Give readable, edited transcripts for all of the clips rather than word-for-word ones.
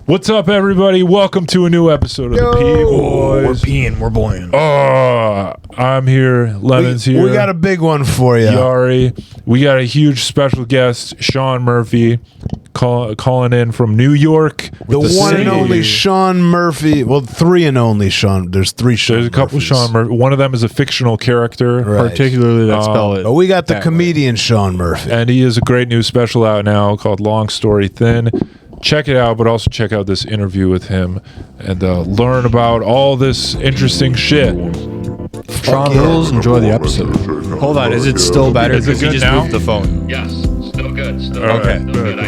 What's up, everybody? Welcome to a new episode of the P Boiz. We're peeing, we're boying. I'm here. Lemon's here. We got a big one for you. Yari. We got a huge special guest, Shaun Murphy, calling in from New York. The one and only Shaun Murphy. Well, three and only Shaun. There's three Shaun There's a couple Murphys. Shaun Murphy. One of them is a fictional character. Right. Particularly that spell it. But we got the comedian Shaun Murphy. And he has a great new special out now called Long Story Thin. Check it out, but also check out this interview with him and learn about all this interesting shit. Shaun rules. Enjoy the episode. Hold on, is it still better? Is it Because you good just now? moved the phone. Yes, still good. Still Okay. good. Still good.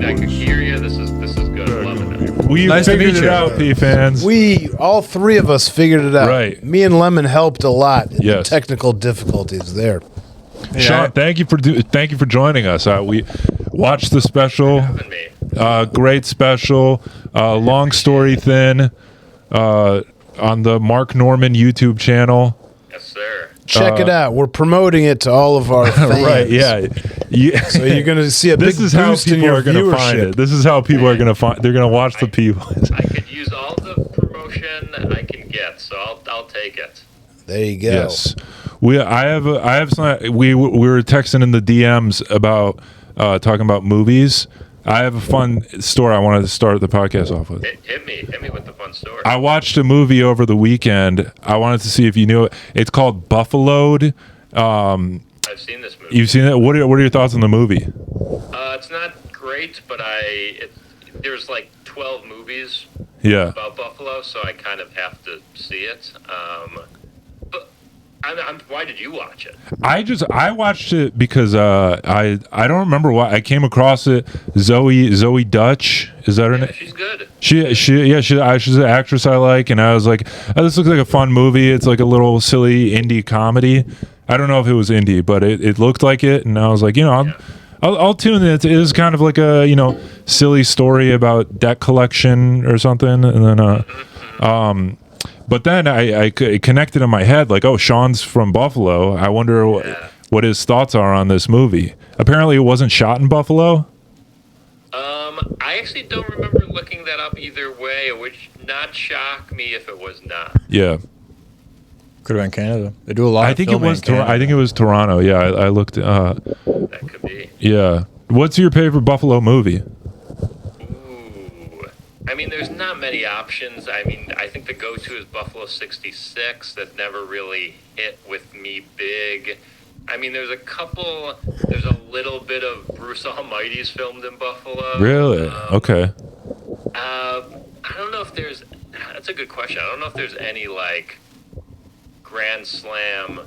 I could hear you. This is good. Loving it. We Nice to figured meet it you. out, P fans. We, all three of us, figured it out. Right. Me and Lemon helped a lot in the Yes. technical difficulties there. Sean, thank you for joining us. We watched the special. Having me. Great special. Long Story Thin on the Mark Norman YouTube channel. Yes, sir. Check it out. We're promoting it to all of our fans. Right? Yeah. So you're going to see a This big is how boost in people your are going to find viewership. it. This is how people are going to find. They're going to watch the people. I could use all the promotion I can get, so I'll take it. There you go. Yes. We were texting in the DMs about talking about movies. I have a fun story I wanted to start the podcast off with. Hit me with the fun story. I watched a movie over the weekend. I wanted to see if you knew it. It's called Buffaloed. I've seen this movie. You've seen it? What are your thoughts on the movie? It's not great, but there's like 12 movies Yeah. about Buffalo, so I kind of have to see it. But why did you watch it? I watched it because I don't remember why I came across it. Zoe Dutch, is that her name? She's good. She's an actress I like, and I was like, oh, this looks like a fun movie. It's like a little silly indie comedy. I don't know if it was indie, but it looked like it, and I was like, I'll tune in. It is kind of like a silly story about debt collection or something, and then but then I connected in my head like, oh, Shaun's from Buffalo. I wonder what his thoughts are on this movie. Apparently, it wasn't shot in Buffalo. I actually don't remember looking that up either way. It would not shock me if it was not. Yeah, Could have been Canada. They do a lot. I of think it filming was. in Canada. I think it was Toronto. Yeah, I looked. That could be. Yeah. What's your favorite Buffalo movie? Ooh. I mean, there's not many options. I mean, I think the go-to is Buffalo 66. That never really hit with me big. I mean, there's a little bit of Bruce Almighty's filmed in Buffalo. Really? Okay. I don't know if that's a good question. I don't know if there's any, like, Grand Slam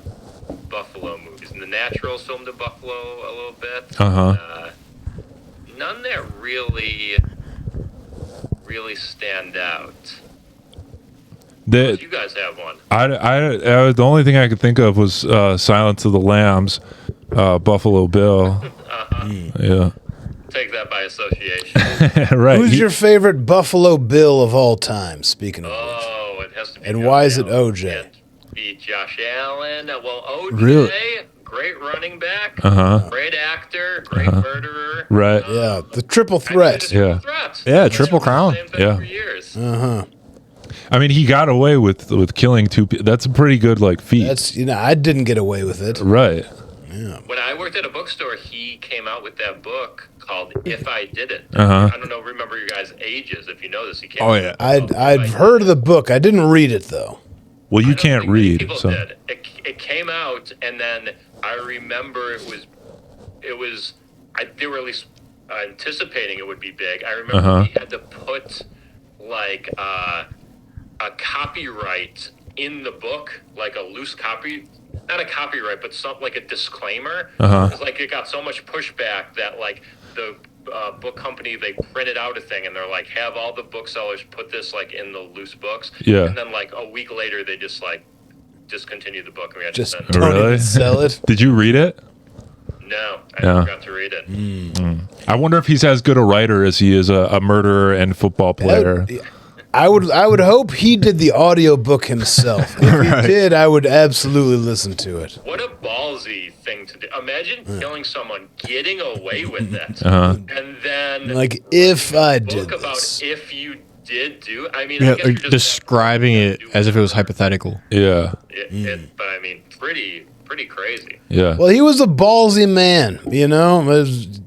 Buffalo movies. And The Natural's filmed in Buffalo a little bit. None that really stand out. You guys have one. The only thing I could think of was Silence of the Lambs, Buffalo Bill. Yeah. Take that by association. Right. Who's your favorite Buffalo Bill of all time, speaking of which? Oh, it has to be. And Josh why is it Allen. OJ? Can't beat Josh Allen. Well, OJ, Really? Great running back, great actor, great murderer. Right. Yeah, the triple threat. Yeah. Yeah, Triple Crown. Same thing Yeah. for years. I mean, he got away with killing two people. That's a pretty good feat. That's I didn't get away with it. Right. When I worked at a bookstore, he came out with that book called If I Did It. Uh-huh. I don't know, remember your guys' ages if you know this. He came Oh, out yeah. with a book, If I I've Did heard It. of the book. I didn't read it though. Well, I you don't can't think many read, people so did. It came out, and then I remember they were at least anticipating it would be big. I remember we had to put a copyright in the book, like a loose copy, not a copyright, but something like a disclaimer. It's like it got so much pushback that the book company, they printed out a thing and they're like, have all the booksellers put this in the loose books. Yeah. And then a week later they just discontinued the book and we had Just to send don't Really? even sell it. Did you read it? No, I Yeah. never got to read it. I wonder if he's as good a writer as he is a murderer and football player. I would hope he did the audiobook himself. If he did, I would absolutely listen to it. What a ballsy thing to do. Imagine killing someone, getting away with it, Uh-huh. and then Like, if I did book about this. if you did do. I mean, Yeah, I guess you're like just describing it as if it was hypothetical. Yeah. But I mean, pretty crazy. Yeah. Well, he was a ballsy man, you know? It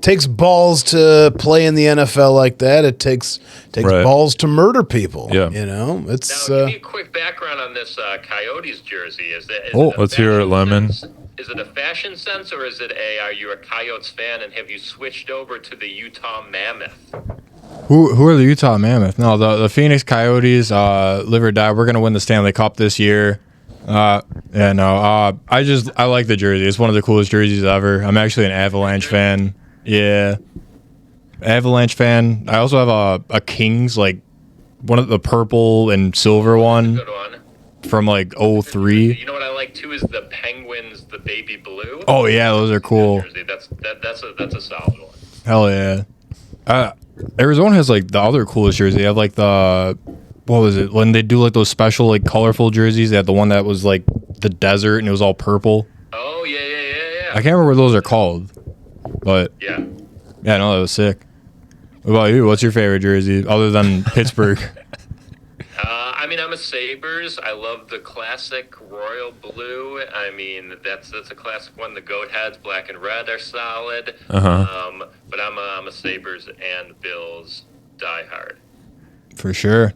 takes balls to play in the NFL like that. It takes Right. balls to murder people, Yeah. you know? It's Now, give me a quick background on this Coyotes jersey. Is it a let's hear it, fashion Lemon. sense? Is it a fashion sense, or is it are you a Coyotes fan, and have you switched over to the Utah Mammoth? Who are the Utah Mammoth? No, the Phoenix Coyotes, live or die. We're gonna win the Stanley Cup this year. I like the jersey. It's one of the coolest jerseys ever. I'm actually an Avalanche fan. Yeah, Avalanche fan. I also have a Kings, like one of the purple and silver one Good one. from like 03. You know what I like too is the Penguins, the baby blue. Oh yeah, those are cool. Jersey. That's a solid one. Hell yeah. Arizona has like the other coolest jersey. They have like what was it when they do like those special like colorful jerseys? They had the one that was like the desert and it was all purple. Oh yeah. I can't remember what those are called, but Yeah. yeah, no, that was sick. What about you? What's your favorite jersey other than Pittsburgh? I mean, I'm a Sabres. I love the classic royal blue. I mean, that's a classic one. The goat heads, black and red, are solid. Uh-huh. But I'm a Sabres and Bills diehard. For sure.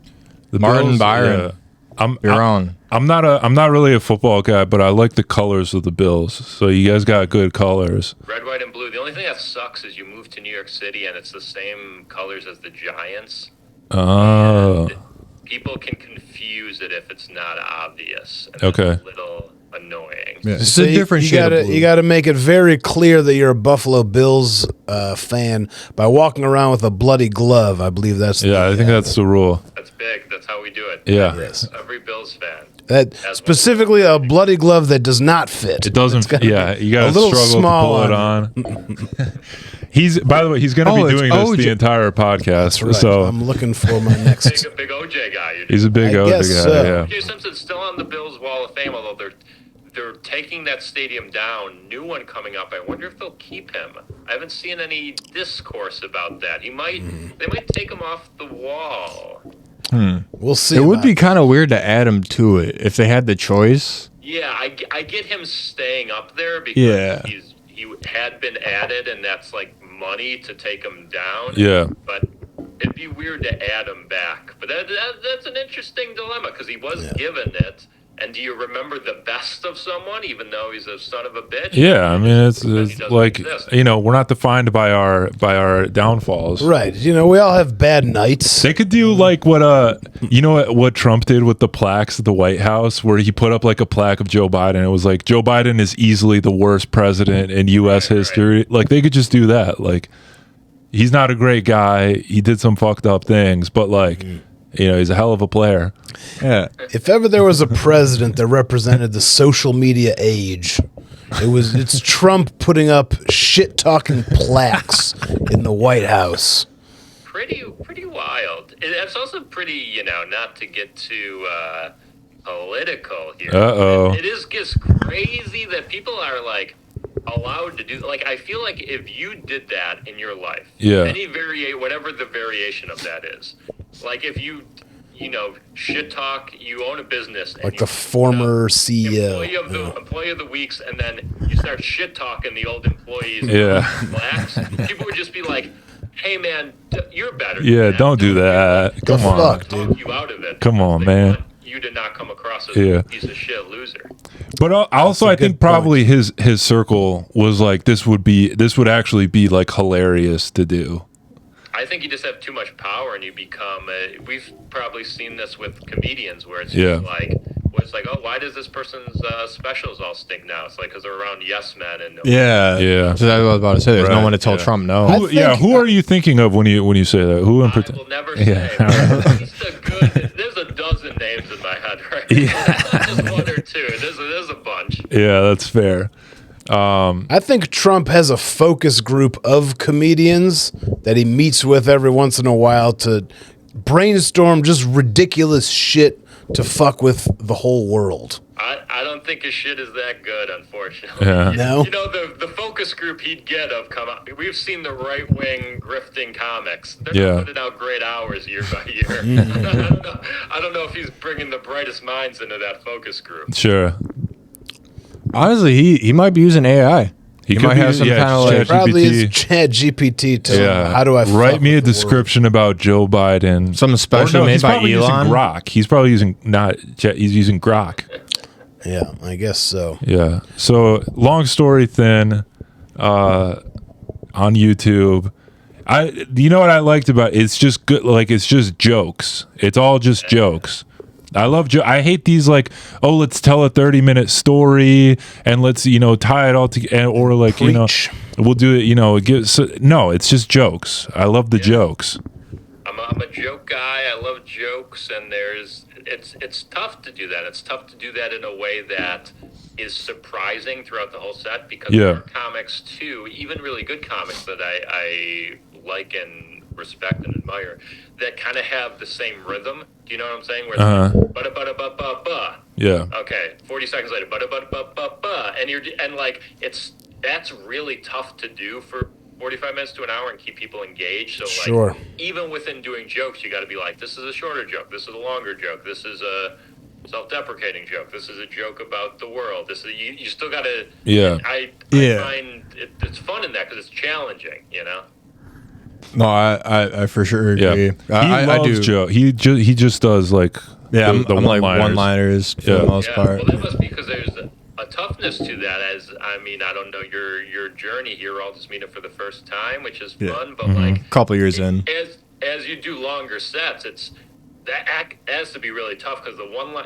The Martin Bills, Byron. yeah. You're on. I'm not really a football guy, but I like the colors of the Bills. So you guys got good colors. Red, white, and blue. The only thing that sucks is you move to New York City and it's the same colors as the Giants. Oh. People can confuse it if it's not obvious. And Okay. that's a little annoying. Yeah. It's So a different you shade gotta, of blue. You got to make it very clear that you're a Buffalo Bills fan by walking around with a bloody glove. I believe that's Yeah, I think that's the rule. That's big. That's how we do it. Yeah. Yes. Every Bills fan. that As specifically a bloody glove that does not fit. It doesn't. It's gotta Yeah, be you got a to little struggle to small pull it on. By the way, he's going to Oh, be it's doing this OJ. the entire podcast. That's right. So I'm looking for my next. Big OJ guy. You he's a big I OJ guess guy. so. Yeah. OJ Simpson's still on the Bills Wall of Fame, although they're taking that stadium down. New one coming up. I wonder if they'll keep him. I haven't seen any discourse about that. They might take him off the wall. We'll see. It would about be kind of weird to add him to it if they had the choice. Yeah, I get him staying up there because Yeah. he had been added, and that's like money to take him down. Yeah. But it'd be weird to add him back. But that's an interesting dilemma because he was given it. And do you remember the best of someone, even though he's a son of a bitch? Yeah, I mean it's doesn't like exist. we're not defined by our downfalls. Right. We all have bad nights. They could do like what Trump did with the plaques at the White House, where he put up like a plaque of Joe Biden. It was like Joe Biden is easily the worst president in U.S. history. Like they could just do that. Like he's not a great guy. He did some fucked up things, but like he's a hell of a player. Yeah. If ever there was a president that represented the social media age, it's Trump putting up shit-talking plaques in the White House. Pretty wild. It's also pretty, not to get too political here. Uh-oh. It is just crazy that people are like allowed to do. Like I feel like if you did that in your life, Yeah. whatever the variation of that is, like if you shit talk, you own a business, and Like you, the former CEO. employee of the weeks, and then you start shit talking the old employees. Yeah. Blacks, people would just be like, "Hey man, you're better." Yeah, than that. don't do that. The Come on. fuck, Talk dude? you out of it. Come on, They man. want you to not come across as Yeah. a piece of shit loser. But also, a I good think probably his circle was like this would actually be like hilarious to do. I think you just have too much power, and you become. We've probably seen this with comedians, where it's Yeah. just like, oh, why does this person's specials all stink now? It's like because they're around yes men and Yeah. Yeah. So that's what I was about to say. There's no Right, one to tell yeah. Trump no. Who are you thinking of when you say that? Who in I particular? will never say. Yeah. There's a dozen names in my head right now. Not just one or two. There's a bunch. Yeah, that's fair. I think Trump has a focus group of comedians that he meets with every once in a while to brainstorm just ridiculous shit to fuck with the whole world. I don't think his shit is that good, unfortunately. Yeah. No? You know, the focus group he'd get of come out. We've seen the right-wing grifting comics. They're not putting out great hours year by year. I don't know if he's bringing the brightest minds into that focus group. Sure. Honestly, he might be using AI. He might have some kind of like Probably GPT. is Chat GPT to Yeah. how do I fuck write me a with the description about Joe Biden? something special made he's by probably Elon. using Grok. He's probably using he's using Grok. world? Yeah, I guess so. Yeah. So long story thin, on YouTube. You know what I liked about it? It's just good. Like it's just jokes. It's all just jokes. I love. I hate these like, oh, let's tell a 30-minute story and let's tie it all together, or like Preach. we'll do it. No, it's just jokes. I love the jokes. I'm a joke guy. I love jokes, and it's tough to do that. It's tough to do that in a way that is surprising throughout the whole set, because there are comics too, even really good comics that I like and respect and admire, that kind of have the same rhythm. Do you know what I'm saying? Where it's like, ba-da-ba-da-ba-ba-ba. Yeah. Okay, 40 seconds later, ba-da-ba-da-ba-ba-ba. And like, that's really tough to do for 45 minutes to an hour and keep people engaged. So like, Sure. even within doing jokes, you got to be like, this is a shorter joke, this is a longer joke, this is a self-deprecating joke, this is a joke about the world, this is you still got to. I find it's fun in that because it's challenging, No, I for sure agree. Yeah. He loves Joe. He just does like Yeah, the I'm like one-liners for the most part. Well, that must be because there's a toughness to that. I don't know your journey here. We're all just meeting for the first time, which is fun. But like a couple years in, as you do longer sets, that has to be really tough because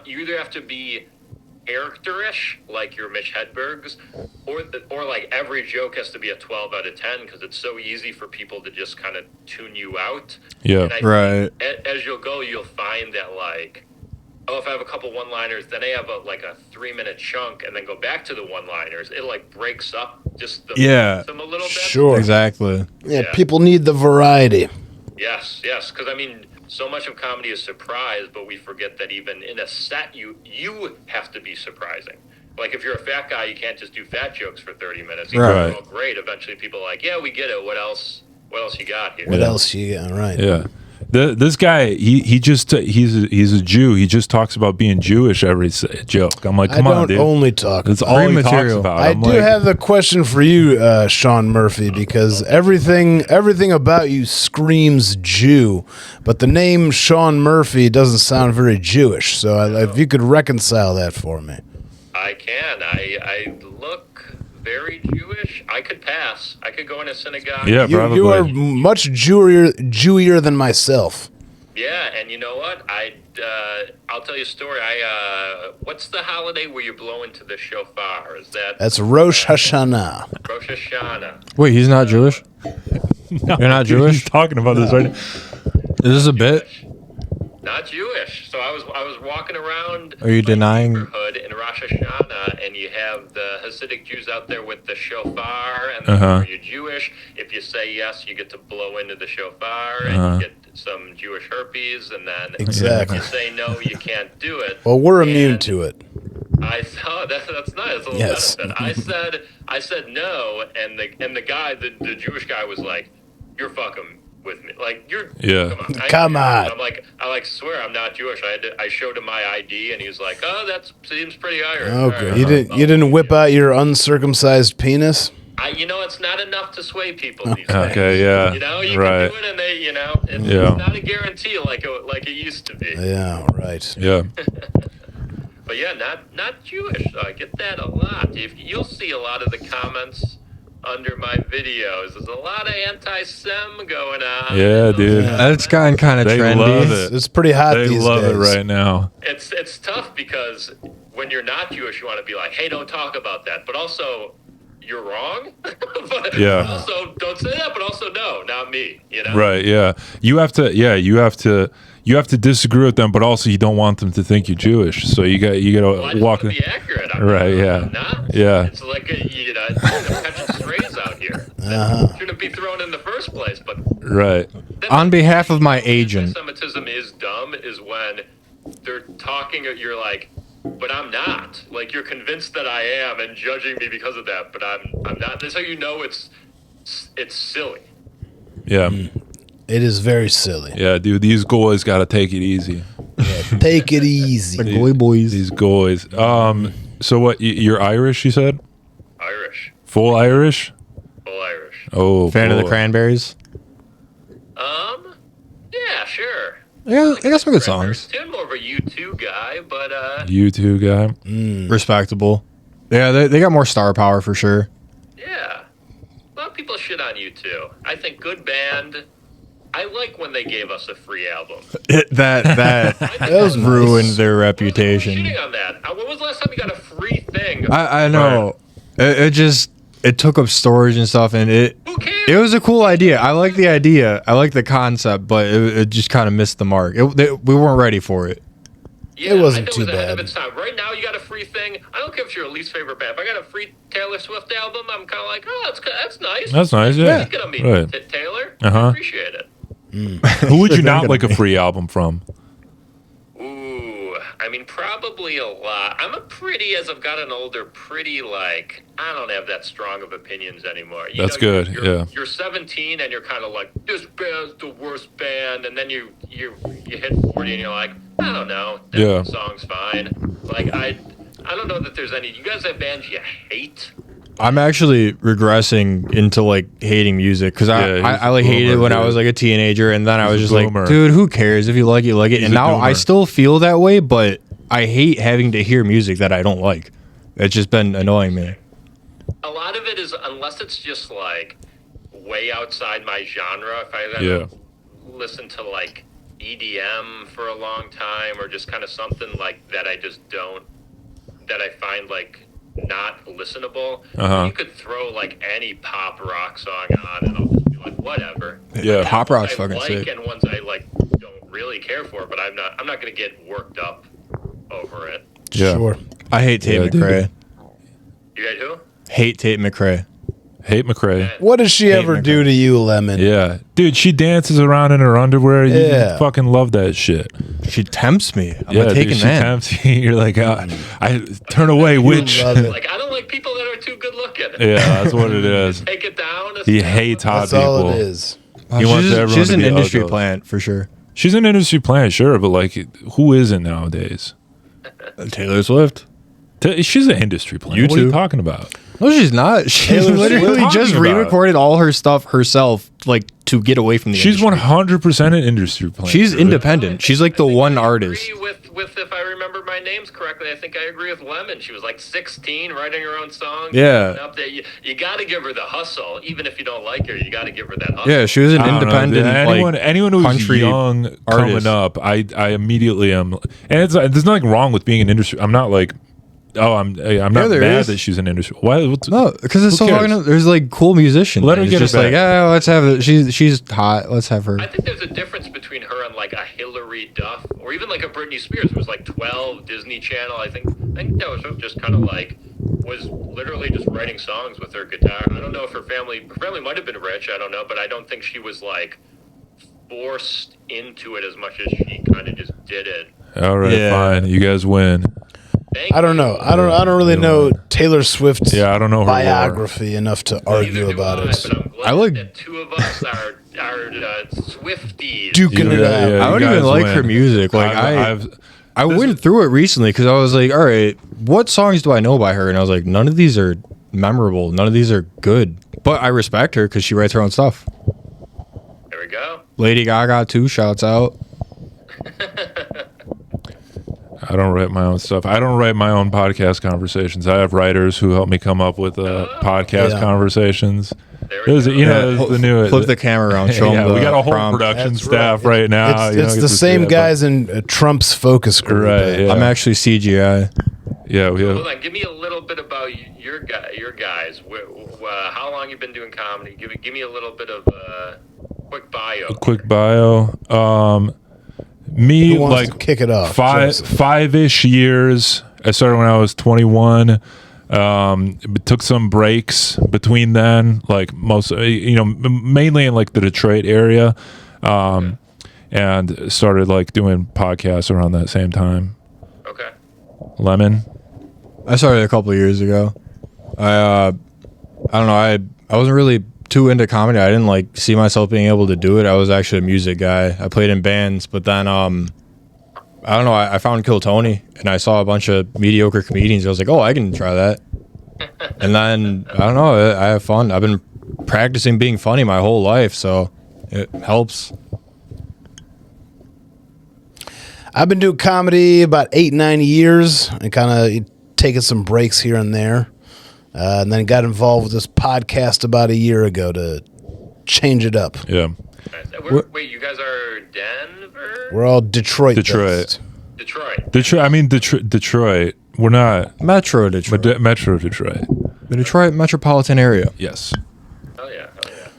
you either have to be characterish like your Mitch Hedbergs, or like every joke has to be a 12 out of 10 because it's so easy for people to just kind of tune you out. Yeah, and I think as you'll go, you'll find that like, oh, if I have a couple one-liners, then I have a 3-minute chunk, and then go back to the one-liners. It like breaks up just the them a little bit. Sure, exactly. Yeah, people need the variety. Yes, because I mean, so much of comedy is surprise, but we forget that even in a set, you have to be surprising. Like if you're a fat guy, you can't just do fat jokes for 30 minutes. Right. Oh, great. Eventually, people are like, yeah, we get it. What else you got here? What else you got? Right. Yeah. This guy, he's a Jew. He just talks about being Jewish every joke. I'm like, come on, dude. I don't only talk. That's all he talks about. I do have a question for you, Shaun Murphy, because everything about you screams Jew, but the name Shaun Murphy doesn't sound very Jewish. So if you could reconcile that for me. I can. I look very Jewish. I could pass. I could go in a synagogue. Yeah, probably. You are much Jewier than myself. Yeah, and you know what? I'll tell you a story. What's the holiday where you blow into the shofar? That's Rosh Hashanah. Rosh Hashanah. Wait, he's not Jewish? No, You're not Jewish? He's talking about this right now. Is this a bit? Not Jewish. So I was walking around. Are you denying? Neighborhood in Rosh Hashanah, and you have the Hasidic Jews out there with the shofar, and are you Jewish? If you say yes, you get to blow into the shofar, and you get some Jewish herpes, and then Exactly. if you say no, you can't do it. Well, we're immune to it. I thought that's nice. That's a little Yes. benefit. I said no, and the guy, the Jewish guy, was like, "You're fucking with me, like you're come on." I'm like, I swear I'm not Jewish. I showed him my ID, and he was like, "Oh, that seems pretty Irish." Okay, Right. you didn't whip out your uncircumcised penis? It's not enough to sway people these days. Okay, yeah. You right. can do it, and they, it's not a guarantee like it used to be. Yeah, right. Yeah. But yeah, not Jewish. I get that a lot. You'll see a lot of the comments under my videos. There's a lot of anti-Sem going on. Yeah, dude. That's gotten kind of They trendy. love it. It's pretty hot They these love days. it right now. It's tough because when you're not Jewish, you want to be like, hey, don't talk about that. But also, you're wrong. But Yeah. also, don't say that. But also, no, not me. Right, yeah. You have to disagree with them, but also you don't want them to think you're Jewish. So you got Well, I to just walk. want to be accurate. Right, yeah. I'm not. Yeah. It's like catching strays out here. that shouldn't be thrown in the first place. But Right. On behalf of my agent. anti-Semitism is dumb is when they're talking, you're like, but I'm not. Like, you're convinced that I am and judging me because of that, but I'm not. That's how you know it's silly. Yeah. It is very silly. Yeah, dude, these guys got to take it easy. Take it easy. The Goy Boys. These guys. So what, you're Irish, you said? Irish. Full Irish? Full Irish. Oh, Fan of the boy. Cranberries? Yeah, sure. Yeah, they got some good songs. I'm more of a U2 guy, but U2 guy. Respectable. Yeah, they got more star power for sure. yeah. A lot of people shit on U2. I think good band. I like when they gave us a free album. That was ruined nice. their Who's reputation. cheating on that? When was the last time you got a free thing? I know. It took up storage and stuff, and it Who cares? was a cool idea. I like the idea. I like the concept, but it just kind of missed the mark. We weren't ready for it. Yeah, It wasn't I know too it was ahead bad. of its time. Right now, you got a free thing. I don't care if it's your least favorite band. If I got a free Taylor Swift album, I'm kind of like, oh, that's nice. That's nice, yeah. Thinking of me, Right. Taylor. Uh-huh. I appreciate it. Who would you not like a free album from? Ooh, I mean, probably a lot. As I've gotten older, I don't have that strong of opinions anymore. That's good, yeah. You're 17 and you're kind of like, this band's the worst band, and then you hit 40 and you're like, I don't know, that Yeah. song's fine. Like, I don't know that there's any. You guys have bands you hate? I'm actually regressing into like hating music because Yeah, he's I a hated it boomer, when I dude. was like a teenager, and then I was He's just a like, boomer. dude, who cares if you like it, you like it. He's And a now I doomer. still feel that way, but I hate having to hear music that I don't like. It's just been annoying me. A lot of it is, unless it's just like way outside my genre. If I Yeah. listen to like EDM for a long time, or just kind of something like that, that I find like not listenable. Uh-huh. You could throw like any pop rock song on, and I'll just be like, whatever. Yeah. Pop rock's I fucking like sick. and ones I like don't really care for, but I'm not gonna get worked up over it. Yeah. Sure. I hate Tate Yeah, dude. McRae. You guys who? Hate Tate McRae. Hate McRae. What does she ever McRae. do to you, Lemon? Yeah. Dude, she dances around in her underwear. You Yeah. fucking love that shit. She tempts me. I'm Yeah, a dude, taken she man. tempts you. You're like, I turn away, witch. love it. Like, I don't like people that are too good looking. Yeah, that's what it is. Take it down. He hates hot That's all people. it is. He wants everyone she's to an be industry ugly. plant for sure. She's an industry plant, sure, but like, who isn't nowadays? Taylor Swift. She's an industry plant. You What are you too. talking about? No, she's not. She Taylor literally Swift? just Talking about. re-recorded all her stuff herself, like to get away from the She's industry. 100% an industry plant. She's dude. independent. She's like the one artist. Agree with if I remember my names correctly, I think I agree with Lemon. She was like 16, writing her own songs. Yeah. Up there. You got to give her the hustle, even if you don't like her. You got to give her that hustle. Yeah, she was an I don't know, independent. dude. Anyone who's country young artist. coming up, I immediately am, and it's there's nothing wrong with being an industry. I'm not like, I'm not there mad is. that she's an industry. Why? No, because it's Who so cares? fucking. There's like cool musicians. Let her It's get it just like, back. yeah, let's have it. She's hot. Let's have her. I think there's a difference between her and like a Hillary Duff, or even like a Britney Spears, who was like 12, Disney Channel. I think that was just kind of like was literally just writing songs with her guitar. I don't know if her family might have been rich. I don't know, but I don't think she was like forced into it as much as she kind of just did it. All right, Yeah. fine. You guys win. Thank I don't know. I don't really know Taylor Swift's Yeah, I don't know her lore. biography enough to argue Neither do about I, it. but I'm glad I like- that two of us are Swifties. Duking it Yeah, out. yeah. I don't you even guys like win. her music. Like I went through it recently because I was like, all right, what songs do I know by her? And I was like, none of these are memorable. None of these are good. But I respect her because she writes her own stuff. There we go. Lady Gaga too. Shouts out. I don't write my own stuff. I don't write my own podcast conversations. I have writers who help me come up with podcast Yeah. conversations. There we There's, go. you know, there's the new. Flip the camera around. Show yeah, them we the got a whole prompt. production That's staff right. right now. It's, You it's don't the get to see same it, but- guys in Trump's focus group. Right, yeah. I'm actually CGI. Yeah, we Hold have on, give me a little bit about your guys. How long you been doing comedy? Give me a little bit of quick bio. a quick bio. Me Who wants like to kick it off? five-ish years. I started when I was 21. Took some breaks between then, like mainly in like the Detroit area, and started like doing podcasts around that same time. Okay. Lemon. I started a couple of years ago. I don't know. I wasn't really too into comedy. I didn't like see myself being able to do it. I was actually a music guy. I played in bands, but then I don't know. I found Kill Tony, and I saw a bunch of mediocre comedians. I was like, oh, I can try that. And then I don't know. I have fun. I've been practicing being funny my whole life, so it helps. I've been doing comedy about 8-9 years and kind of taking some breaks here and there. And then got involved with this podcast about a year ago to change it up. Yeah. Wait, you guys are Denver? We're all Detroit. Detroit. Detroit. We're not Metro Detroit. Metro Detroit. The Detroit metropolitan area. Yes. Oh yeah. Okay.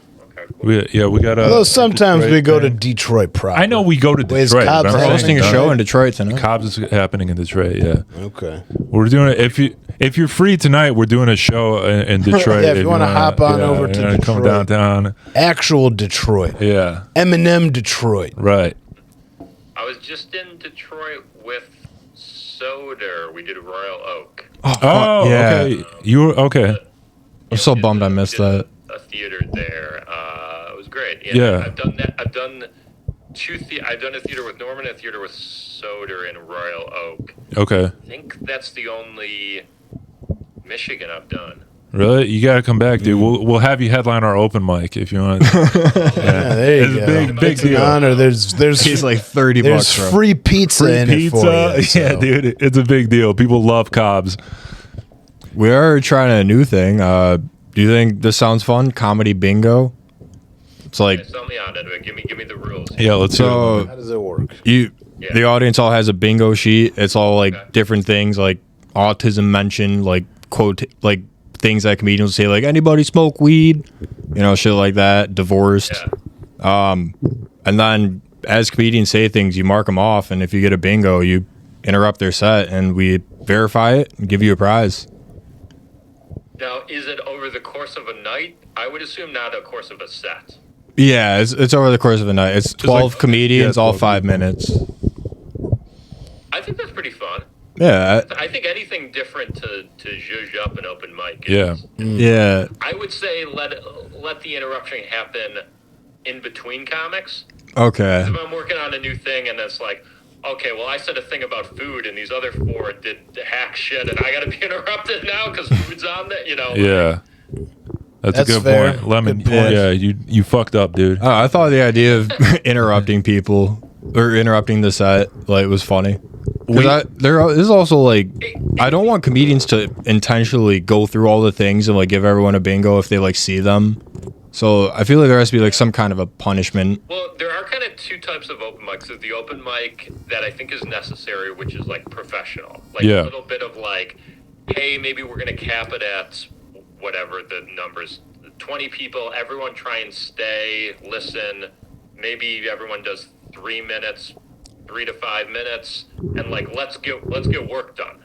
Cool. We got a. Although sometimes Detroit we go to thing. Detroit proper. I know we go to Where's Detroit. Cobb's but I'm We're hosting hosting a saying, show in Detroit tonight. Cobb's is happening in Detroit. Yeah. Okay. We're doing it. If you're free tonight, we're doing a show in Detroit. Yeah, if you wanna hop on over to come Detroit. downtown. Actual Detroit. Yeah. Eminem Detroit. Right. I was just in Detroit with Soder. We did Royal Oak. Oh, yeah. okay. You were okay. I'm so bummed I missed We did that. A theater there. It was great. Yeah. I've done that. I've done a theater with Norman and a theater with Soder in Royal Oak. Okay. I think that's the only Michigan I've done. Really? You gotta come back, dude. We'll have you headline our open mic if you want. Yeah, there you It's go. a big It's an deal. honor. There's He's like 30 there's bucks, bro. free pizza in it for you. So. Yeah, dude. It's a big deal. People love Cobb's. We are trying a new thing. Do you think this sounds fun? Comedy bingo. It's like Sell me on it. Give me the rules. Yeah, let's do so. How does it work? You, Yeah. the audience all has a bingo sheet. It's all like Okay. different things, like autism mentioned, like quote, like things that comedians say, like anybody smoke weed, shit like that. Divorced, Yeah. and then as comedians say things, you mark them off, and if you get a bingo, you interrupt their set, and we verify it and give you a prize. Now, is it over the course of a night? I would assume not a course of a set. Yeah, it's over the course of a night. It's 12 like- comedians, yeah, all 12 5 minutes. I think that's pretty fun. Yeah, I think anything different to zhuzh up an open mic. Yeah. yeah. I would say let the interruption happen in between comics. Okay. If I'm working on a new thing and it's like, okay, well, I said a thing about food and these other 4 did hack shit and I got to be interrupted now because food's on there, Yeah. That's a That's good fair. point. Lemon. Good point. Yeah, you fucked up, dude. I thought the idea of interrupting people or interrupting the set was funny. Because there is also I don't want comedians to intentionally go through all the things and give everyone a bingo if they see them. So I feel like there has to be some kind of a punishment. Well, there are kind of 2 types of open mics. There's the open mic that I think is necessary, which is professional. Yeah. A little bit of hey, maybe we're going to cap it at whatever the numbers, 20 people, everyone try and stay, listen. Maybe everyone does 3 minutes, 3 to 5 minutes, and let's get work done.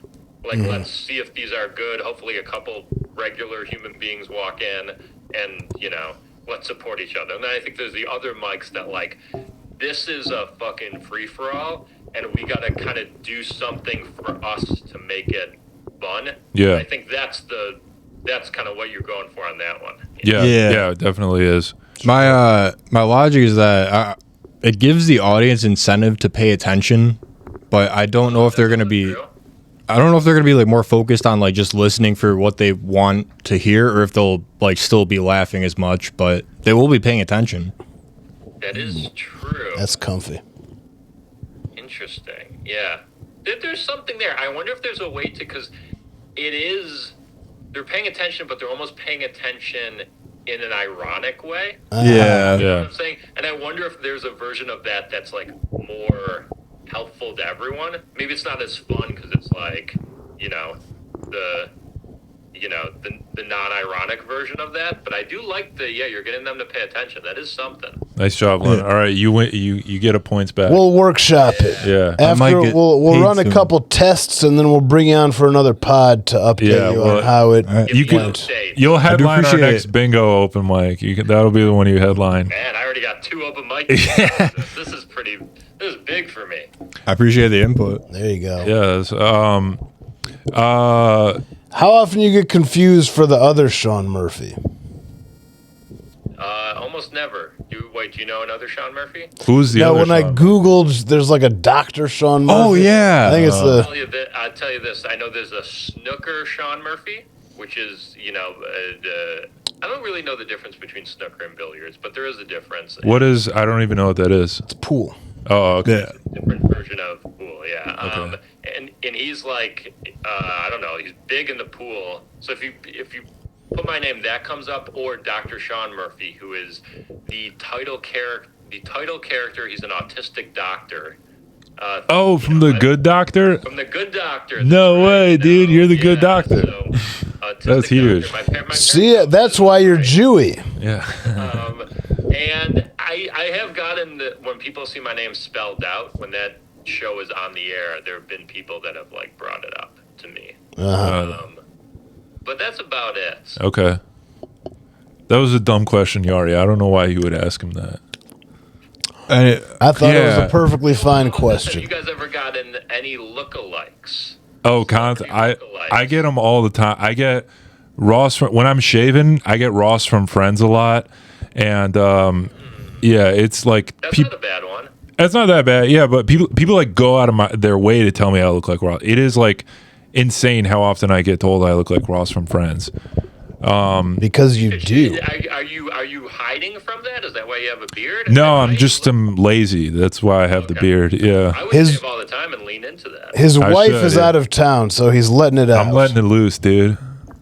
Let's see if these are good. Hopefully a couple regular human beings walk in and, let's support each other. And then I think there's the other mics that this is a fucking free-for-all, and we got to kind of do something for us to make it fun. Yeah. I think that's kind of what you're going for on that one. Yeah. Yeah. Yeah, it definitely is. My logic is that it gives the audience incentive to pay attention, but I don't know if they're going to be... True. I don't know if they're going to be more focused on just listening for what they want to hear, or if they'll still be laughing as much, but they will be paying attention. That is true. That's comfy. Interesting. Yeah. There's something there. I wonder if there's a way to, because they're paying attention, but they're almost paying attention in an ironic way. Yeah. You know what Yeah. I'm saying? And I wonder if there's a version of that that's more helpful to everyone. Maybe it's not as fun because it's the non-ironic version of that. But I do like you're getting them to pay attention. That is something. Nice job, Len. All right, you win. You get a points back. We'll workshop it. Yeah. After we'll run a couple tests, and then we'll bring you on for another pod to update you on how it went. You'll headline our next bingo open mic. That'll be the one you headline. Man, I already got 2 open mics. This is big for me. I appreciate the input. There you go. Yes. How often you get confused for the other Shaun Murphy? Almost never. Do you know another Shaun Murphy? Who's the other when I Googled, there's like a Dr. Shaun Murphy. Oh, yeah. I think it's I'll tell you this. I know there's a snooker Shaun Murphy, which is, I don't really know the difference between snooker and billiards, but there is a difference. I don't even know what that is. It's pool. Oh, okay. Yeah. Different version of pool, yeah. Okay. And he's like, I don't know, he's big in the pool. So if you put my name, that comes up, or Dr. Shaun Murphy, who is the title character. He's an autistic doctor. From The Good Doctor? From The Good Doctor. No way, dude. You're the Good Doctor. So, That's huge. See, that's why you're Jewy. Yeah. And I have gotten when people see my name spelled out, when that show is on the air, there have been people that have like brought it up to me. But that's about it. Okay. That was a dumb question, Yari. I don't know why you would ask him that. I thought it was a perfectly fine question. You guys ever gotten any lookalikes? Oh, I get them all the time. I get Ross when I'm shaving. I get Ross from Friends a lot, and it's like that's not a bad one. It's not that bad, yeah. But people like go out of their way to tell me I look like Ross. It is like insane how often I get told I look like Ross from Friends. Because you do. Are you hiding from that? Is that why you have a beard? No, I'm lazy. That's why I have the beard. Yeah. I would shave all the time and lean into that. His wife is out of town, so he's letting it out. I'm letting it loose, dude.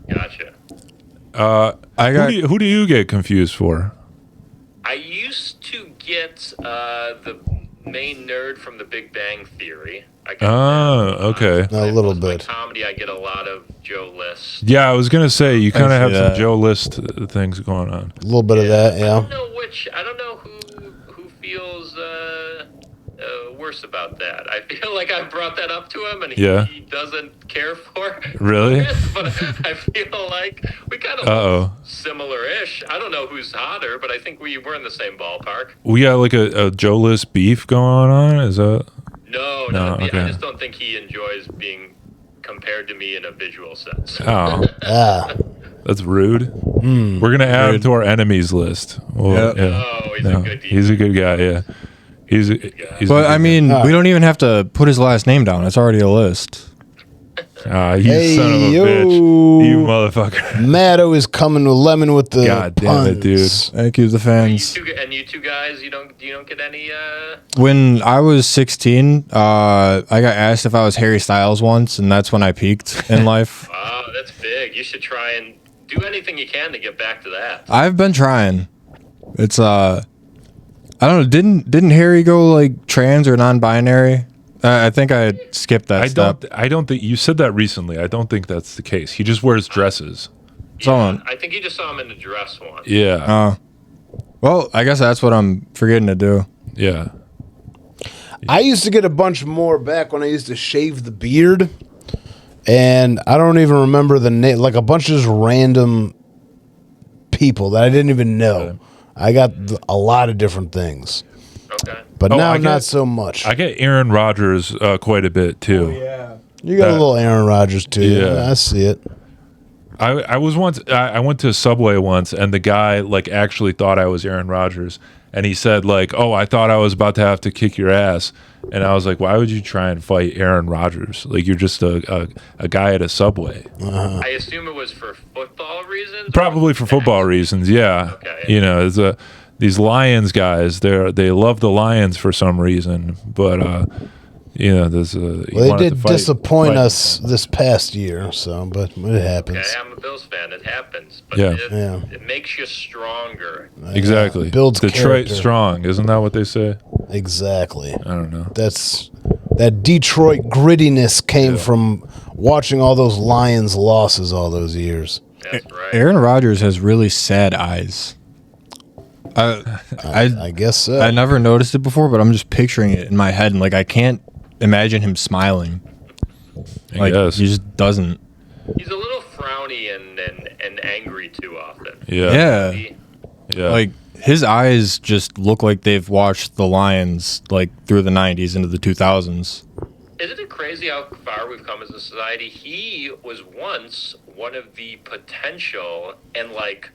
Gotcha. Who do you get confused for? I used to get the main nerd from The Big Bang Theory. Okay. A little bit. Comedy, I get a lot of Joe List. Yeah, I was gonna say you kind of have some Joe List things going on. A little bit of that, yeah. I don't know who feels worse about that. I feel like I brought that up to him, and he doesn't care for it. Really? But I feel like we kind of look similar-ish. I don't know who's hotter, but I think we're in the same ballpark. We got like a Joe List beef going on. Is that? No. Okay. I just don't think he enjoys being compared to me in a visual sense. Oh. That's rude. We're going to add him to our enemies list. Well, he's a good guy, yeah. He's but, I mean, we don't even have to put his last name down. It's already a list. You son of a bitch. You motherfucker. Maddo is coming to Lemon with the God damn it, dude. Thank you, the fans. You two guys, you don't get any... When I was 16, I got asked if I was Harry Styles once, and that's when I peaked in life. Wow, that's big. You should try and do anything you can to get back to that. I've been trying. It's, I don't know, didn't Harry go, like, trans or non-binary? I think I skipped that step. I don't think you said that recently. I don't think that's the case. He just wears dresses. I think you just saw him in a dress once. Yeah. Well, I guess that's what I'm forgetting to do. Yeah. I used to get a bunch more back when I used to shave the beard, and I don't even remember the name. Like a bunch of just random people that I didn't even know. Okay. I got a lot of different things. Okay. But now not so much. I get Aaron Rodgers quite a bit too. Oh, yeah. You got a little Aaron Rodgers too. Yeah, I see it. I went to Subway once, and the guy like actually thought I was Aaron Rodgers, and he said like, "Oh, I thought I was about to have to kick your ass," and I was like, "Why would you try and fight Aaron Rodgers? Like you're just a guy at a Subway." I assume it was for football reasons. Probably for football reasons. Yeah. Okay. You know, these Lions guys, they love the Lions for some reason, but they did disappoint us this past year, but it happens. Okay, I'm a Bills fan. It happens, but it makes you stronger. Exactly. Builds Detroit character. strong, isn't that what they say? Exactly. I don't know. That Detroit grittiness came from watching all those Lions losses all those years. That's right. Aaron Rodgers has really sad eyes. I guess so. I never noticed it before, but I'm just picturing it in my head, and like I can't imagine him smiling. Like he just doesn't. He's a little frowny and angry too often. Yeah. Yeah. Like his eyes just look like they've watched the Lions like through the 90s into the 2000s. Isn't it crazy how far we've come as a society? He was once one of the potential and like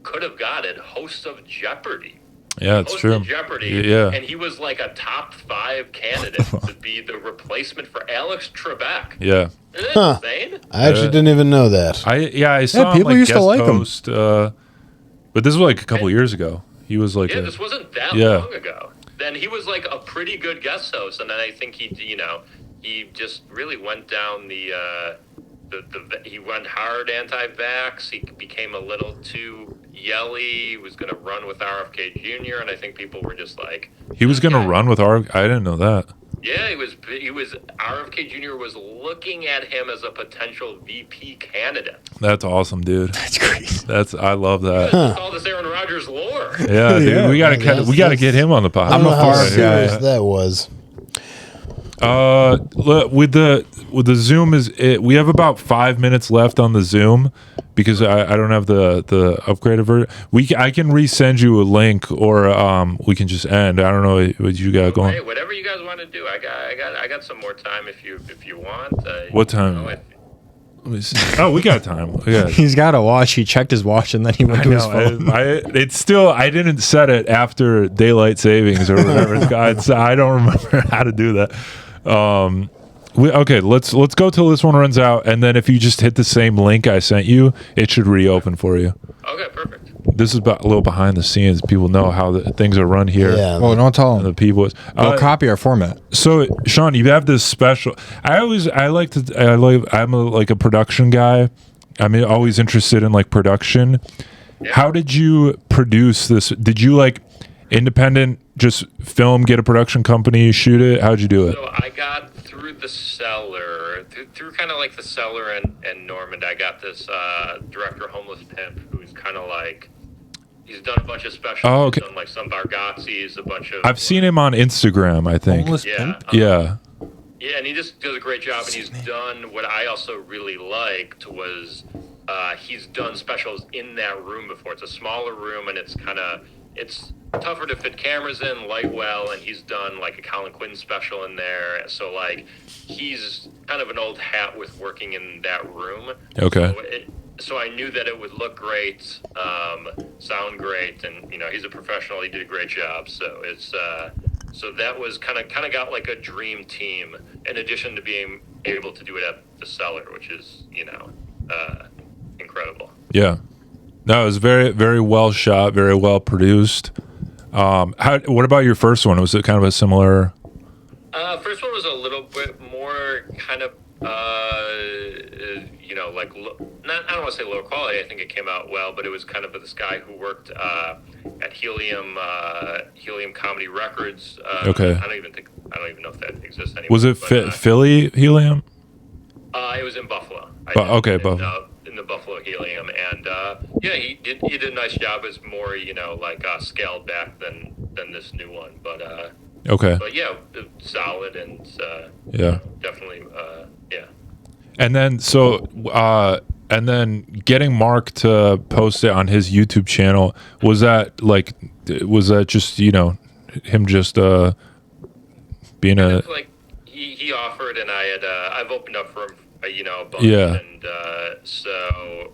could have got it hosts of Jeopardy. Yeah, it's true. Jeopardy, yeah. And he was like a top 5 candidate to be the replacement for Alex Trebek. Yeah. Isn't that insane? I actually didn't even know that. I saw him people like used to guest like him. host, but this was like a couple years ago. He was like, this wasn't that long ago. Then he was like a pretty good guest host, and then I think he just really went down he went hard anti-vax. He became a little too yelly. He was going to run with RFK Jr., and I think people were just like, he was going to run with I didn't know that. Yeah, he was. RFK Jr. was looking at him as a potential VP candidate. That's awesome, dude. That's crazy. I love that. All this Aaron Rodgers lore. Yeah, dude. Yeah. We gotta get him on the podcast. I don't know how Favre serious guy. that was. Look, with the Zoom we have about 5 minutes left on the Zoom because I don't have the upgraded version. I can resend you a link or we can just end. I don't know what you got going. Hey, whatever you guys want to do. I got some more time if you want. What time? Let me see. Oh, we got time. He's got a watch. He checked his watch and then he went to his phone. It's still. I didn't set it after daylight savings or whatever. I don't remember how to do that. Okay, let's go till this one runs out, and then if you just hit the same link I sent you, it should reopen for you. Okay, perfect. This is a little behind the scenes. People know how things are run here. Yeah. Oh, don't tell The him. P Boiz. They'll copy our format. So, Shaun, you have this special. I'm like a production guy. I'm always interested in like production. Yeah. How did you produce this? Did you like independent, just film, get a production company, shoot it? How'd you do it? So I got through the Cellar, through kind of like the Cellar and Normand. I got this director, Homeless Pimp, who's kind of like, he's done a bunch of specials. Oh, okay. He's done like some Bargazzis, a bunch of. I've seen him on Instagram, I think. Homeless Yeah. pimp? Yeah. Yeah, and he just does a great job. And he's done what I also really liked was he's done specials in that room before. It's a smaller room, and it's tougher to fit cameras in, light well, and he's done like a Colin Quinn special in there. So like he's kind of an old hat with working in that room. Okay. So I knew that it would look great, sound great, and he's a professional. He did a great job. So it's so that was kind of got like a dream team. In addition to being able to do it at the Cellar, which is incredible. Yeah. No, it was very, very well shot, very well produced. What about your first one? Was it kind of a similar? First one was a little bit more kind of, like I don't want to say low quality. I think it came out well, but it was kind of this guy who worked at Helium Comedy Records. Okay. I don't even know if that exists anymore. Was it Philly Helium? It was in Buffalo. Buffalo. In the Buffalo Helium, and he did a nice job. It's more like scaled back than this new one, but Okay. But yeah, solid and Yeah. definitely yeah. And then getting Mark to post it on his YouTube channel, was that just him just being a Like he offered, and I've opened up for him a bunch, Yeah. and so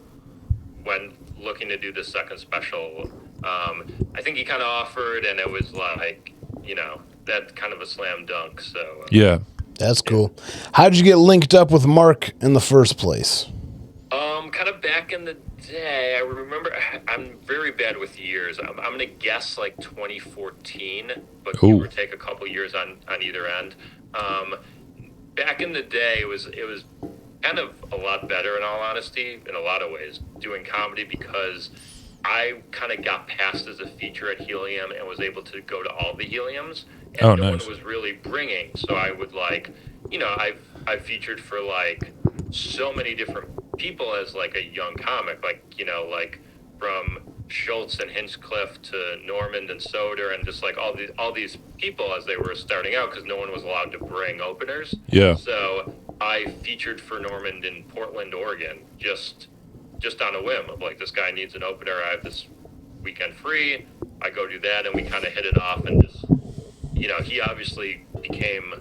when looking to do the second special, I think he kind of offered, and it was like that's kind of a slam dunk. So yeah. That's cool. How'd you get linked up with Mark in the first place? Kind of back in the day, I remember. I'm very bad with years. I'm gonna guess like 2014, but Ooh. give or take a couple years on either end. Back in the day, it was kind of a lot better, in all honesty, in a lot of ways, doing comedy, because I kind of got passed as a feature at Helium and was able to go to all the Heliums, and no nice. one was really bringing. So I would I've featured for like so many different people as like a young comic, like from Schultz and Hinchcliffe to Normand and Soder and just like all these people as they were starting out because no one was allowed to bring openers. Yeah. So I featured for Normand in Portland, Oregon, just on a whim of like, this guy needs an opener. I have this weekend free. I go do that, and we kind of hit it off, and just, he obviously became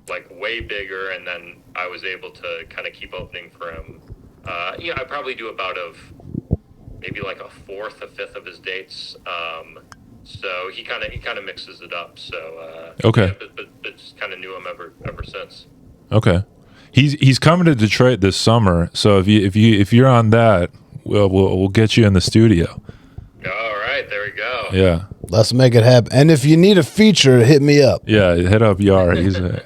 like way bigger, and then I was able to kind of keep opening for him. I probably do about maybe like a fourth, a fifth of his dates. So he kind of mixes it up. So okay, yeah, but just kind of knew him ever since. Okay, he's coming to Detroit this summer. So if you're on that, we'll get you in the studio. All right, there we go. Yeah, let's make it happen. And if you need a feature, hit me up. Yeah, hit up Yar. He's beat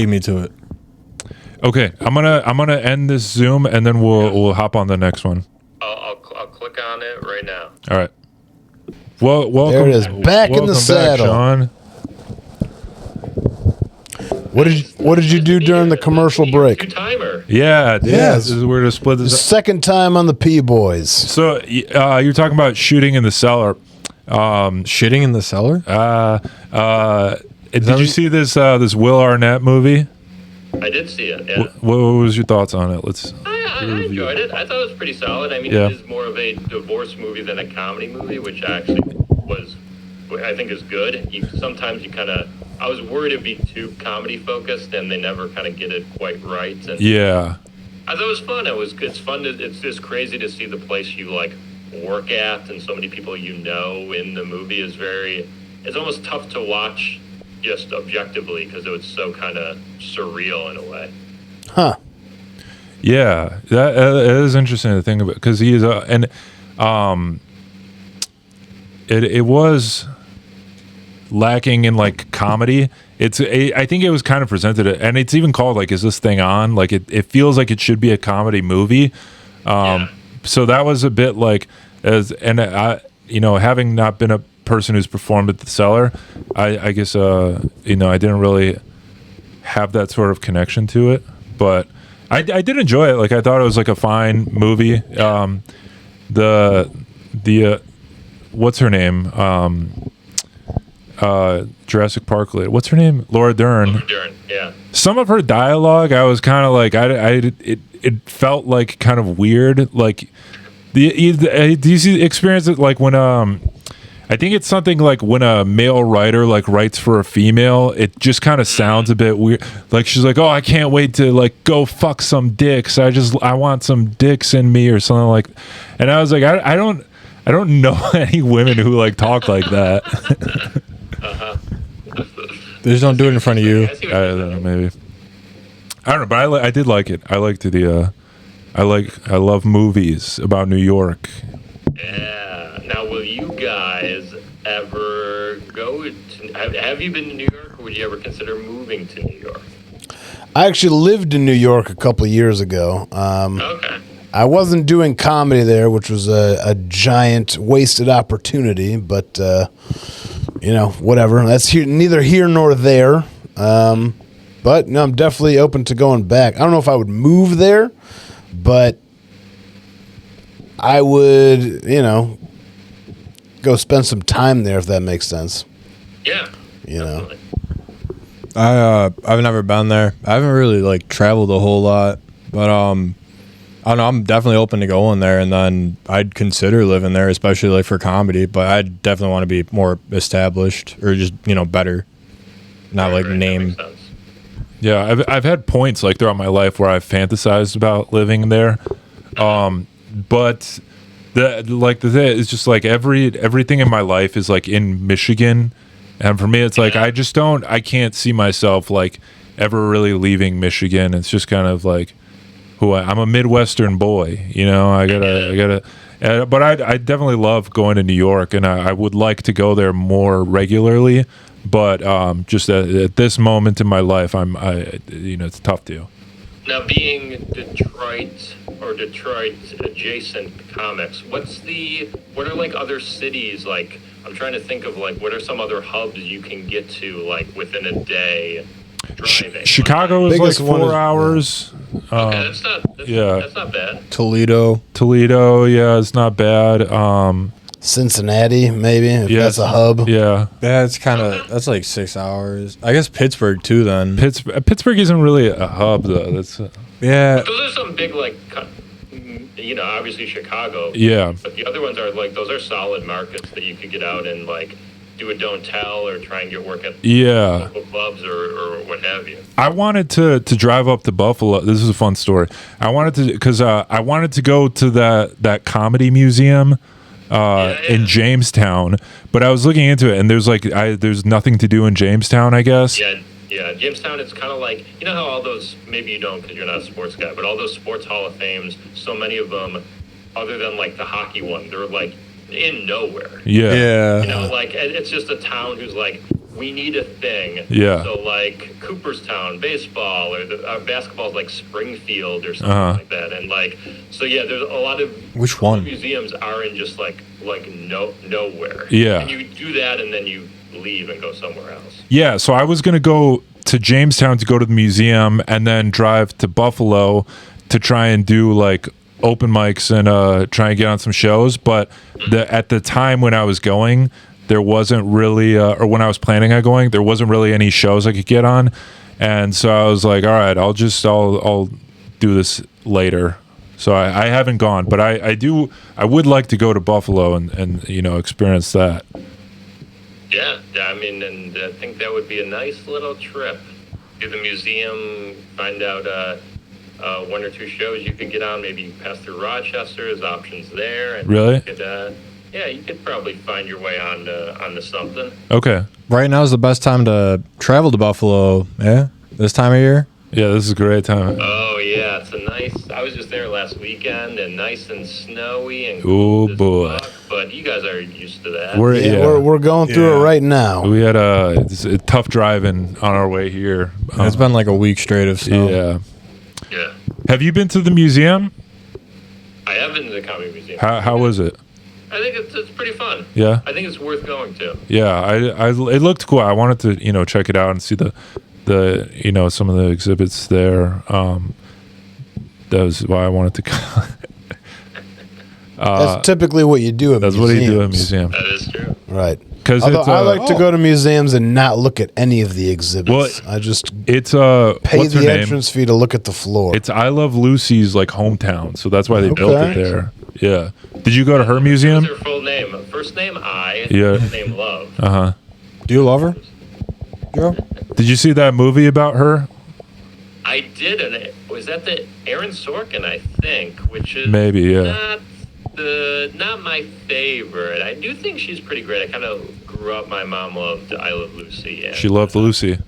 me to it. Okay, I'm gonna end this Zoom and then we'll hop on the next one. I'll click on it right now. All right. Well, welcome. There it is. Back in the saddle. Sean. What did you do during the commercial break? Two-timer. Yeah, Yes. We're gonna split this up. Second time on the P Boiz. So you're talking about shooting in the cellar. Shitting in the cellar? Did you see this Will Arnett movie? I did see it. Yeah. What was your thoughts on it? I enjoyed it. I thought it was pretty solid. I mean, Yeah. It is more of a divorce movie than a comedy movie, which actually I think is good. Sometimes I was worried it'd be too comedy focused, and they never kind of get it quite right. And Yeah. I thought it was fun. It's fun. It's just crazy to see the place you like work at, and so many people in the movie it's almost tough to watch just objectively because it was so kind of surreal in a way. Huh. Yeah, that is interesting to think about because he is it was lacking in like comedy. I think it was kind of presented, and it's even called like, is this thing on? Like it feels like it should be a comedy movie. So that was a bit like having not been a person who's performed at the Cellar, I guess I didn't really have that sort of connection to it, but I did enjoy it. Like I thought it was like a fine movie. The what's her name? Jurassic Park. What's her name? Laura Dern. Laura Dern, yeah. Some of her dialogue, I was kind of like, it felt like kind of weird. Like, do you experience it like when I think it's something like when a male writer like writes for a female, it just kind of sounds a bit weird. Like she's like, "Oh, I can't wait to like go fuck some dicks. I want some dicks in me," or something like. And I was like, I don't know any women who like talk like that. They just don't do it in front of you. I don't know, maybe. I don't know, but I did like it. I liked the. I love movies about New York. Yeah. Now, will you guys ever go to... Have you been to New York, or would you ever consider moving to New York? I actually lived in New York a couple of years ago. Okay. I wasn't doing comedy there, which was a giant wasted opportunity, but, whatever. That's neither here nor there. But, no, I'm definitely open to going back. I don't know if I would move there, but I would, go spend some time there, if that makes sense. Yeah. Definitely. I've never been there. I haven't really like traveled a whole lot, but I don't know. I'm definitely open to going there, and then I'd consider living there, especially like for comedy. But I definitely want to be more established or just better, not like name. Yeah, I've had points like throughout my life where I've fantasized about living there, but the thing is just like everything in my life is like in Michigan, and for me it's like I can't see myself like ever really leaving Michigan. It's just kind of like I'm a Midwestern boy, I gotta but I definitely love going to New York, and I would like to go there more regularly, but just at this moment in my life it's tough to. Now, being Detroit or Detroit adjacent comics, what are like other cities like? I'm trying to think of like what are some other hubs you can get to like within a day driving. Chicago is like 4 hours. Okay, that's not bad. Toledo. Yeah, it's not bad. Cincinnati, maybe, if that's a hub. Yeah. That's like 6 hours. I guess Pittsburgh too then. Pittsburgh isn't really a hub though. That's Yeah. But those are some big, like, obviously Chicago. Yeah. But the other ones are, like, those are solid markets that you could get out and, like, do a don't tell or try and get work at local clubs or what have you. I wanted to drive up to Buffalo. This is a fun story. I wanted to go to that comedy museum in Jamestown, but I was looking into it and there's nothing to do in Jamestown, I guess. Yeah, Jamestown, it's kind of like, you know how all those, maybe you don't because you're not a sports guy, but all those sports Hall of Fames, so many of them, other than like the hockey one, they're like in nowhere. Yeah. You know, like, it's just a town who's like, we need a thing. Yeah. So like Cooperstown, baseball, or basketball's like Springfield or something like that. And like, so yeah, there's a lot of Which one? museums are in just like nowhere. Yeah. And you do that and then you leave and go somewhere else. Yeah, so I was going to go to Jamestown to go to the museum and then drive to Buffalo to try and do like open mics and try and get on some shows, but at the time when I was going, there wasn't really or when I was planning on going, there wasn't really any shows I could get on. And so I was like, all right, I'll do this later. So I haven't gone, but I would like to go to Buffalo and experience that. Yeah, I mean, and I think that would be a nice little trip. Do the museum, find out one or two shows you could get on. Maybe you pass through Rochester. There's options there. And really? You could probably find your way onto something. Okay. Right now is the best time to travel to Buffalo. Yeah, this time of year. Yeah, this is a great time. Oh yeah, it's a nice. I was just there last weekend, and nice and snowy and oh boy. But you guys are used to that. We're going through it right now. We had a tough driving on our way here. It's been like a week straight of snow. Yeah. Have you been to the museum? I have been to the comedy museum. How was it? I think it's pretty fun. Yeah. I think it's worth going to. Yeah, it looked cool. I wanted to check it out and see the some of the exhibits there. That was why I wanted to go. That's typically what you do at museums. That's what you do at museum. That is true. Right. Because I like to go to museums and not look at any of the exhibits. Well, I just pay the entrance fee to look at the floor. It's I Love Lucy's like hometown, so that's why they built it there. Yeah. Did you go to her museum? What's her full name? First name I. Yeah. First name Love. Do you love her, Joe? Did you see that movie about her? I did, and was that the Aaron Sorkin? I think, which is maybe yeah. Not my favorite. I do think she's pretty great. I kind of grew up. My mom loved I Love Lucy. And she loved Lucy.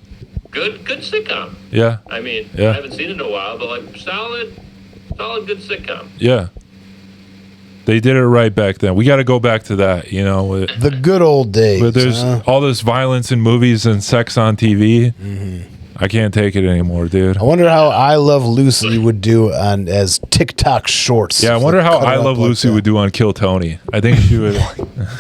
Good sitcom. Yeah. I mean, yeah. I haven't seen it in a while, but like solid good sitcom. Yeah. They did it right back then. We got to go back to that, the good old days. But there's all this violence in movies and sex on TV. Mm-hmm. I can't take it anymore, dude. I wonder how I Love Lucy would do as TikTok shorts. Yeah, I wonder how I Love Lucy would do on Kill Tony. I think she would.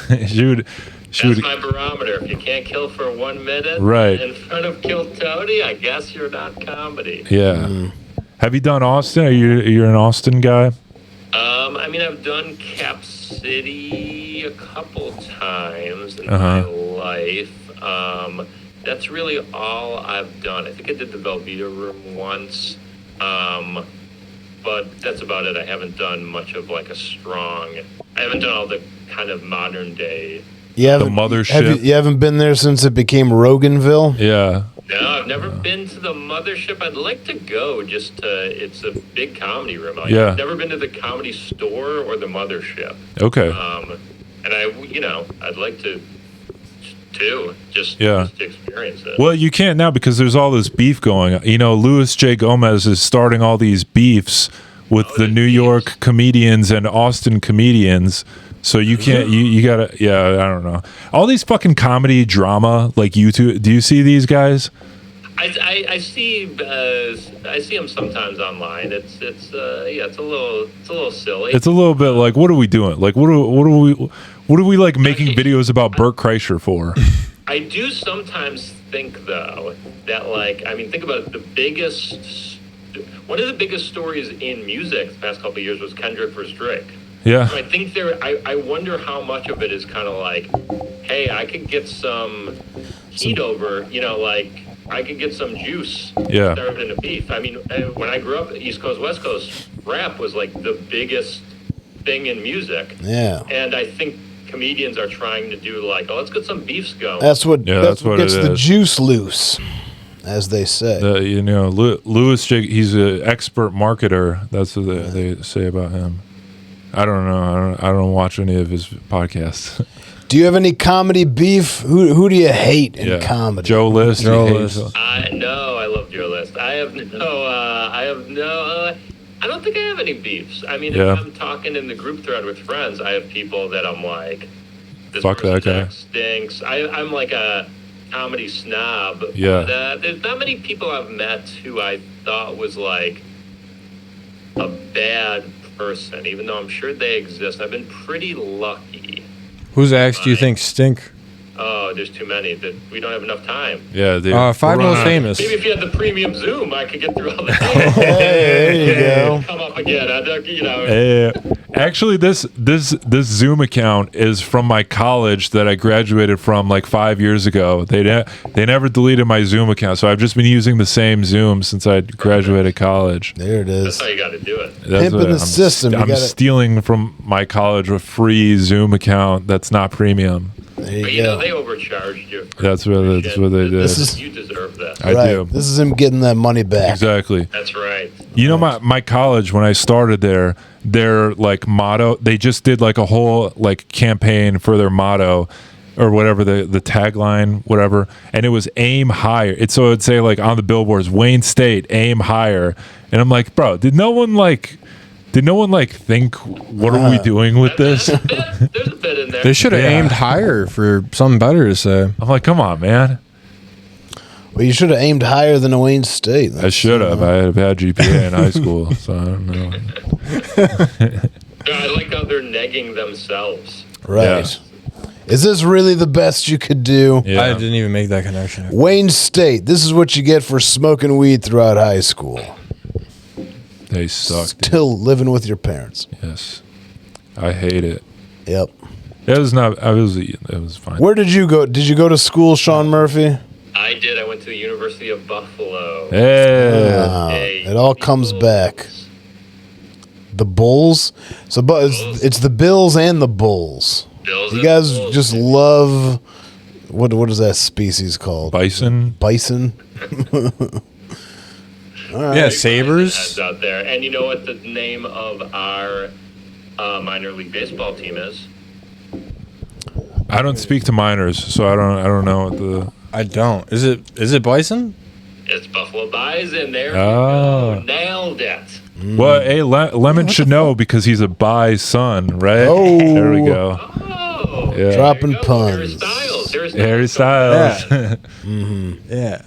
That's my barometer. If you can't kill for 1 minute right in front of Kill Tony, I guess you're not comedy. Yeah. Have you done Austin? You're an Austin guy? I mean, I've done Cap City a couple times in my life. That's really all I've done. I think I did the Velveeta Room once, but that's about it. I haven't done much of like I haven't done all the kind of modern day. The mothership. You haven't been there since it became Roganville? Yeah. No, I've never been to the mothership. I'd like to go. It's a big comedy room. I've never been to the Comedy Store or the mothership. Okay. And I'd like to just to experience it. Well, you can't now because there's all this beef going on. Louis J. Gomez is starting all these beefs with the New York comedians and Austin comedians. So you can't, you gotta, I don't know. All these fucking comedy drama, like YouTube, do you see these guys? I see them sometimes online. It's a little silly. It's a little bit like, what are we doing? Like, what are we like making videos about Bert Kreischer for? I do sometimes think though that think about it, the biggest one of the biggest stories in music the past couple of years was Kendrick versus Drake. Yeah. So I think I wonder how much of it is kind of like, hey, I could get some heat over, like I could get some juice started in a beef. I mean, when I grew up, East Coast, West Coast, rap was like the biggest thing in music. Yeah. And I think comedians are trying to do like, let's get some beefs going. That's what gets it the is. juice loose, as they say. Louis, he's an expert marketer. That's what they say about him. I don't know. I don't watch any of his podcasts. Do you have any comedy beef? Who do you hate in comedy? Joe List. Joe List. No, I love your list. I don't think I have any beefs. I mean, if I'm talking in the group thread with friends, I have people that I'm like, this fuck that guy. stinks. I'm like a comedy snob. Yeah. But, there's not many people I've met who I thought was like a bad person, even though I'm sure they exist. I've been pretty lucky. Whose acts do you think stink? Oh, there's too many. That we don't have enough time. Yeah, dude. 5 most famous. Maybe if you had the premium Zoom, I could get through all the Hey, there you go. Come up again. Actually, this Zoom account is from my college that I graduated from like 5 years ago. They never deleted my Zoom account, so I've just been using the same Zoom since I graduated college. There it is. That's how you got to do it. Pimping the system. I'm stealing from my college a free Zoom account that's not premium. There But you go. they overcharged you. That's what they did. You deserve that. I do. This is him getting that money back. Exactly. That's right. My college, when I started there, their like motto, they just did like a whole like campaign for their motto or whatever, the tagline, whatever, and it was aim higher. So it'd say like on the billboards, Wayne State, aim higher. And I'm like, bro, did no one think, what are we doing with this? There's a bit in there. They should have aimed higher for something better to say. I'm like, come on, man. Well, you should have aimed higher than Wayne State. I should have. I had a bad GPA in high school, so I don't know. I like how they're negging themselves. Right. Is this really the best you could do? Yeah. I didn't even make that connection. Wayne State, this is what you get for smoking weed throughout high school. They suck. dude. Still living with your parents. Yes. I hate it. Yep. It was fine. Where did you go? Did you go to school, Shaun Murphy? I did. I went to the University of Buffalo. Hey. It all comes back. The Bulls? But it's the Bills and the Bulls. Bills You and guys Bulls. just love, what is that species called? Bison. Bison? Yeah, Sabres. Heads out there. And you know what the name of our minor league baseball team is? I don't speak to minors, so I don't know what the. I don't. Is it Bison? It's Buffalo Bison. There Oh. you go. Nailed it. Well, hey, Lemon should know because he's a Bai's son, right? Oh. There we go. Oh. Yeah. Dropping There you go. Harry puns. Styles. Harry Styles. Yeah.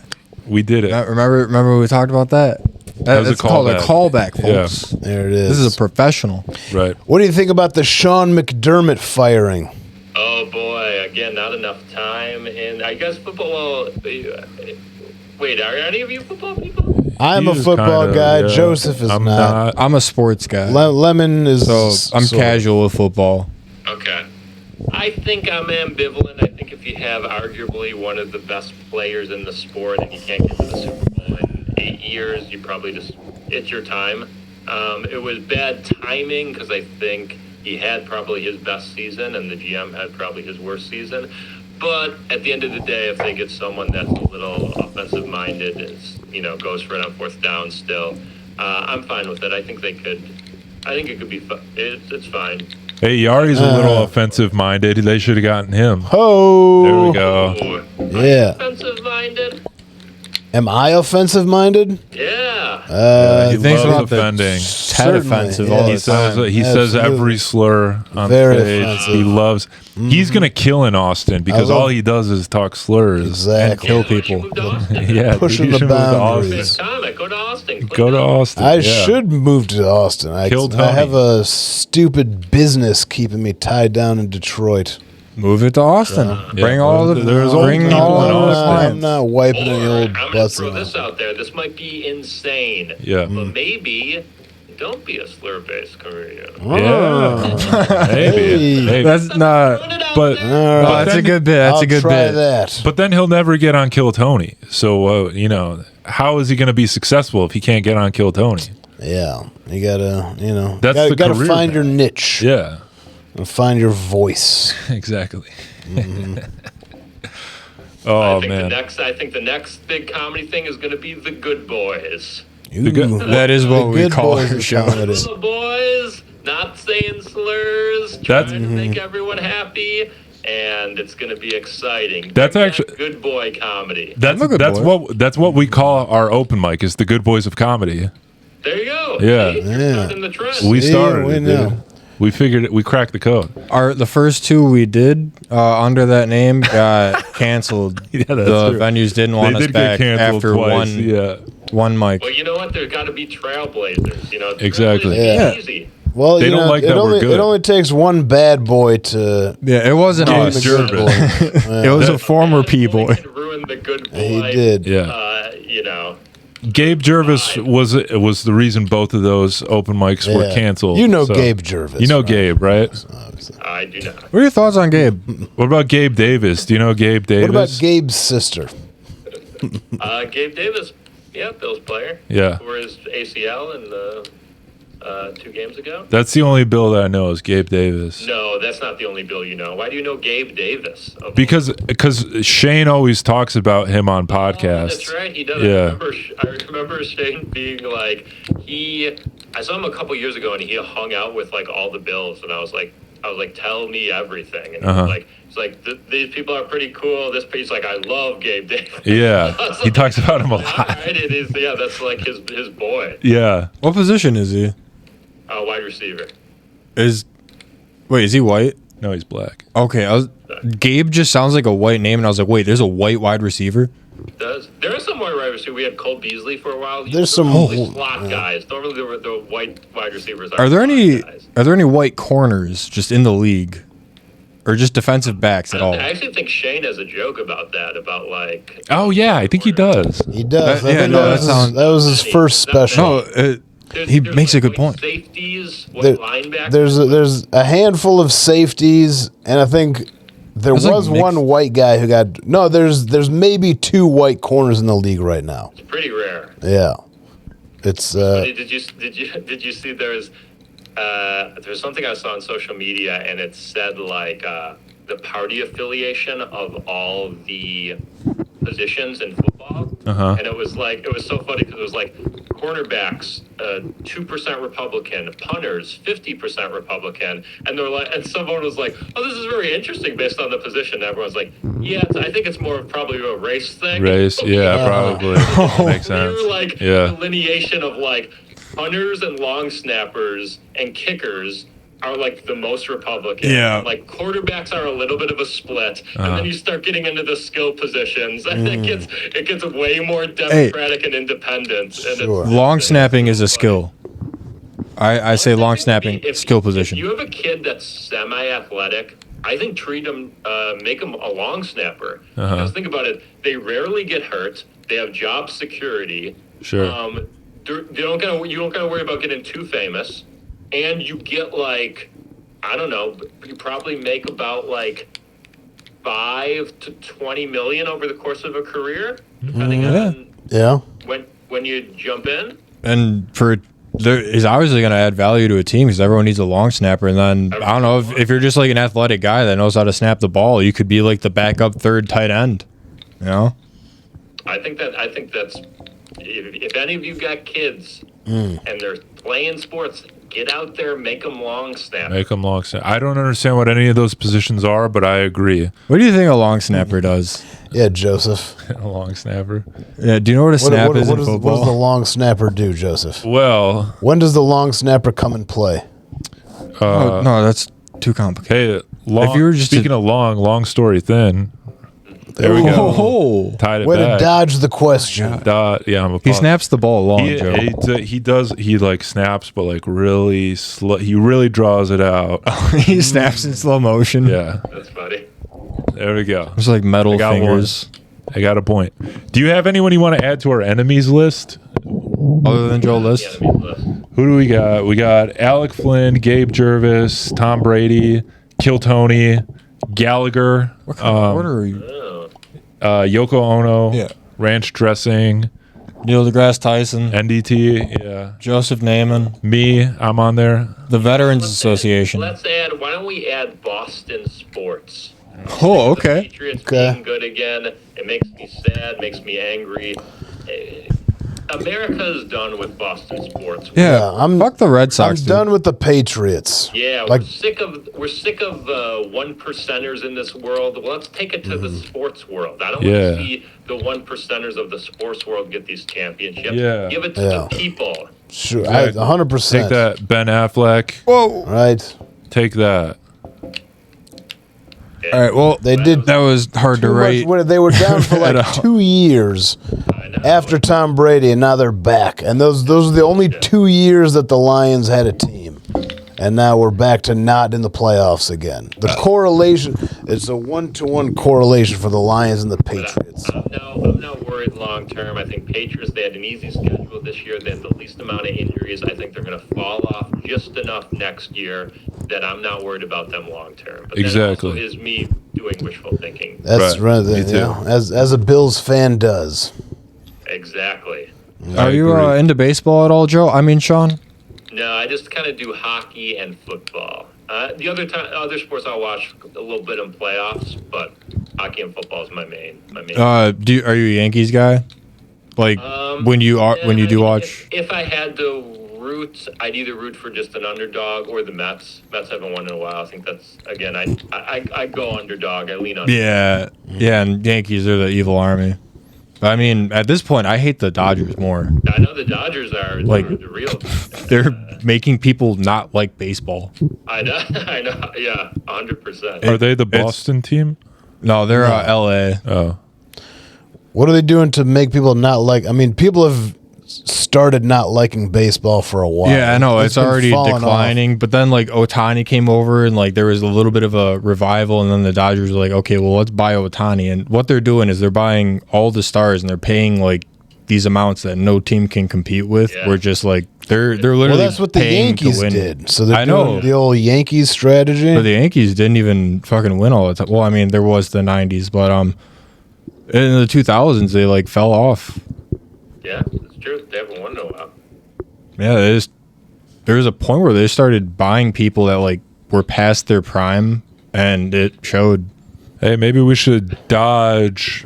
We did it. Remember we talked about that? was a That's called a callback. callback, folks. There it is. This is a professional. Right. What do you think about the Sean McDermott firing? Oh boy! Again, not enough time, and I guess football. Wait, are any of you football people? I'm a He's football kinda, guy. yeah. Joseph is I'm not. I'm a sports guy. Lemon is. So I'm sort of. casual with football. Okay. I think I'm ambivalent. I think if you have arguably one of the best players in the sport and you can't get to the Super Bowl in 8 years, you probably just, it's your time. It was bad timing because I think he had probably his best season and the GM had probably his worst season. But at the end of the day, if they get someone that's a little offensive minded, goes for it on fourth down still, I'm fine with it. I think they could. I think it could be. It's fine. Hey, Yari's a little offensive minded. They should have gotten him. Ho! There we go. Yeah. Offensive minded. Am I offensive minded? Yeah. He thinks loves about the offending. Head Certainly, offensive yeah. all He the says time. he says Absolutely. every slur on Very stage. offensive. He loves. He's gonna kill in Austin because I love- all he does is talk slurs Exactly. and Why kill don't you people. move to Austin? Yeah, Pushing you the should move to boundaries. Austin. Comic, go to Austin. Go to Austin. I yeah. should move to Austin. I Kill Tony. have a stupid business keeping me tied down in Detroit. Move it to Austin. Bring all the there's old bring people all in the Austin. I'm not wiping any Or, old I'm going to butts throw in this out there. This might be insane. Yeah. But maybe don't be a slur-based career. Yeah. Maybe. Maybe. That's not. Put it out But there. All right. That's a good bit. That's I'll a good try bit. that. But then he'll never get on Kill Tony. So, how is he going to be successful if he can't get on Kill Tony? Yeah, you gotta, That's the gotta career find your path. niche Yeah. and find your voice. Exactly. I Oh, think man. I think the next big comedy thing is going to be the Good Boys. Ooh, good- That is what we Good call Boys our of show. comedy. The boys, not saying slurs, That's- trying to make everyone happy, and it's going to be exciting. That's Bring actually- back good boy comedy. That's I'm a good boy. that's what we call our open mic is the Good Boys of Comedy. There you go. Yeah. See? You're Yeah. starting the trend. We See, started we it, know. dude. We figured it. We cracked the code. The first two we did under that name got canceled. Yeah, that's the true. venues didn't want us back after one mic. Well, you know what? There's got to be trailblazers. It's Exactly. really Yeah. easy. Well, They don't like that we're good. It only takes one bad boy to Yeah, it wasn't Gabe us. Jervis. It was a former P Boy boy. ruin the good boy. He did. Yeah. Gabe Jervis was the reason both of those open mics were Yeah. canceled. You know so- Gabe Jervis. You know right? Gabe, right? I do not. What are your thoughts on Gabe? What about Gabe Davis? Do you know Gabe Davis? What about Gabe's sister? Gabe Davis, yeah, Bills player. Yeah. For his ACL in the 2 games ago. That's the only Bill that I know is Gabe Davis. No, that's not the only Bill you know. Why do you know Gabe Davis? Because Shane always talks about him on podcasts. That's right, he does. Yeah. I remember Shane being like, I saw him a couple years ago, and he hung out with like all the Bills, and I was like, tell me everything, and he's like, these people are pretty cool. This piece, like, I love Gabe Davis. Yeah, he talks about him a All lot. right, it is. Yeah, that's like his boy, Yeah, What position is he? wide receiver. Is he white? no, he's black. Okay, Gabe just sounds like a white name, and I was like, wait, there's a white wide receiver? There are some white wide receivers. We had Cole Beasley for a while. There's some- Normally slot guys. Normally the white wide receivers. Are there slot guys. any white corners just in the league, or just defensive backs at all? I actually think Shane has a joke about that. About like, Oh yeah, I think he does. He does. I Yeah, think no, that was his first special. No, he makes a good point. Safeties, There- linebackers. There's a handful of safeties, and I think there There's, like, was mixed- one white guy who got There's maybe 2 white corners in the league right now. It's pretty rare. Yeah, it's Did you see there's something I saw on social media, and it said like the party affiliation of all the positions in football, and it was so funny because it was like cornerbacks 2% Republican, punters 50% Republican, and they're like, and someone was like, oh, this is very interesting based on the position. And everyone's like, yeah, I think it's more of probably a race thing. Race, yeah, probably makes sense. They were like Yeah, delineation of like punters and long snappers and kickers are like the most Republican. Yeah. And, like quarterbacks are a little bit of a split, and then you start getting into the skill positions, and it gets way more democratic and independent. And Sure. Long snapping is a skill. I say long snapping If- skill position. If you have a kid that's semi-athletic, I think treat him, make him a long snapper. Because think about it, they rarely get hurt. They have job security. sure. You don't gotta worry about getting too famous, and you get like, I don't know, you probably make about like 5 to 20 million over the course of a career, depending on yeah. when you jump in. And there is obviously going to add value to a team because everyone needs a long snapper. And then I don't know if you're just like an athletic guy that knows how to snap the ball, you could be like the backup third tight end. You know, I think that's if any of you got kids and they're playing sports, get out there, make them long snap. Make him long snap. I don't understand what any of those positions are, but I agree. what do you think a long snapper does? Yeah, Joseph. A long snapper. Yeah, do you know what a snap is in what does the football? long snapper do, Joseph? Well, When does the long snapper come and play? Oh, no, that's too complicated. hey, long, If you were just speaking of long story thin. There we go. Oh, Tied it Way to back. dodge the question. Yeah, I'm a he snaps the ball long, Joe. He does. He like snaps, but like really slow. He really draws it out. He snaps in slow motion. Yeah. That's funny. There we go. It's like metal got fingers. I got a point. Do you have anyone you want to add to our enemies list? Other than Joe List. The enemies list. Who do we got? We got Alec Flynn, Gabe Jervis, Tom Brady, Kill Tony, Gallagher, What kind of order are you? Oh. Yoko Ono, Yeah. Ranch Dressing, Neil deGrasse Tyson, NDT, yeah. Joseph Naaman, Me, I'm on there. the Veterans Association. Let's add. Why don't we add Boston sports? Oh, okay. Patriots Okay. being good again. It makes me sad. Makes me angry. America's done with Boston sports. Yeah, I'm- fuck the Red I'm Sox. dude. done with the Patriots. Yeah, Like- we're sick of one percenters in this world. Well, let's take it to the sports world. I don't Yeah. want to see the one percenters of the sports world get these championships. Yeah. Give it to Yeah. the people. Sure, Exactly. 100%. Take that, Ben Affleck. Whoa. Right. Take that. All right, well, They did that was hard to too much. rate. They were down for like 2 years I know. after Tom Brady, and now they're back. And those are the only 2 years that the Lions had a team. And now we're back to not in the playoffs again. The correlation, it's a 1-to-1 correlation for the Lions and the Patriots. I'm not worried long term. I think Patriots, they had an easy schedule this year. They had the least amount of injuries. I think they're going to fall off just enough next year that I'm not worried about them long term. But Exactly. that also is me doing wishful thinking. That's Right. right. Me You too. know, as a Bills fan does. Exactly. Are you agree. into baseball at all, Joe? I mean, Sean? No, I just kind of do hockey and football. The other sports I'll watch a little bit in playoffs, but hockey and football is my main. Are you a Yankees guy? Like when you do watch? If I had to root, I'd either root for just an underdog or the Mets. Mets haven't won in a while. I think that's again. I go underdog. I lean on. Yeah, and Yankees are the evil army. I mean, at this point, I hate the Dodgers more. I know the Dodgers are Like- the real. They're making people not like baseball. I know. I know. Yeah, 100%. Are they the It's- Boston team? No, they're LA. Oh. What are they doing to make people not like? I mean, people have started not liking baseball for a while. Yeah, I know it's been already falling off. declining. But then like Otani came over and like there was a little bit of a revival, and then the Dodgers were like, okay, well let's buy Otani. And what they're doing is they're buying all the stars and they're paying like these amounts that no team can compete with. Yeah. We're just like they're literally Well, that's what the paying to Yankees win. did. So they're I know. doing the old Yankees strategy. But the Yankees didn't even fucking win all the time. Well, I mean, there was the 90s, but in the 2000s they like fell off. Yeah, it's true. They haven't won in a while. Yeah, there was a point where they started buying people that like were past their prime, and it showed. Hey, maybe we should dodge.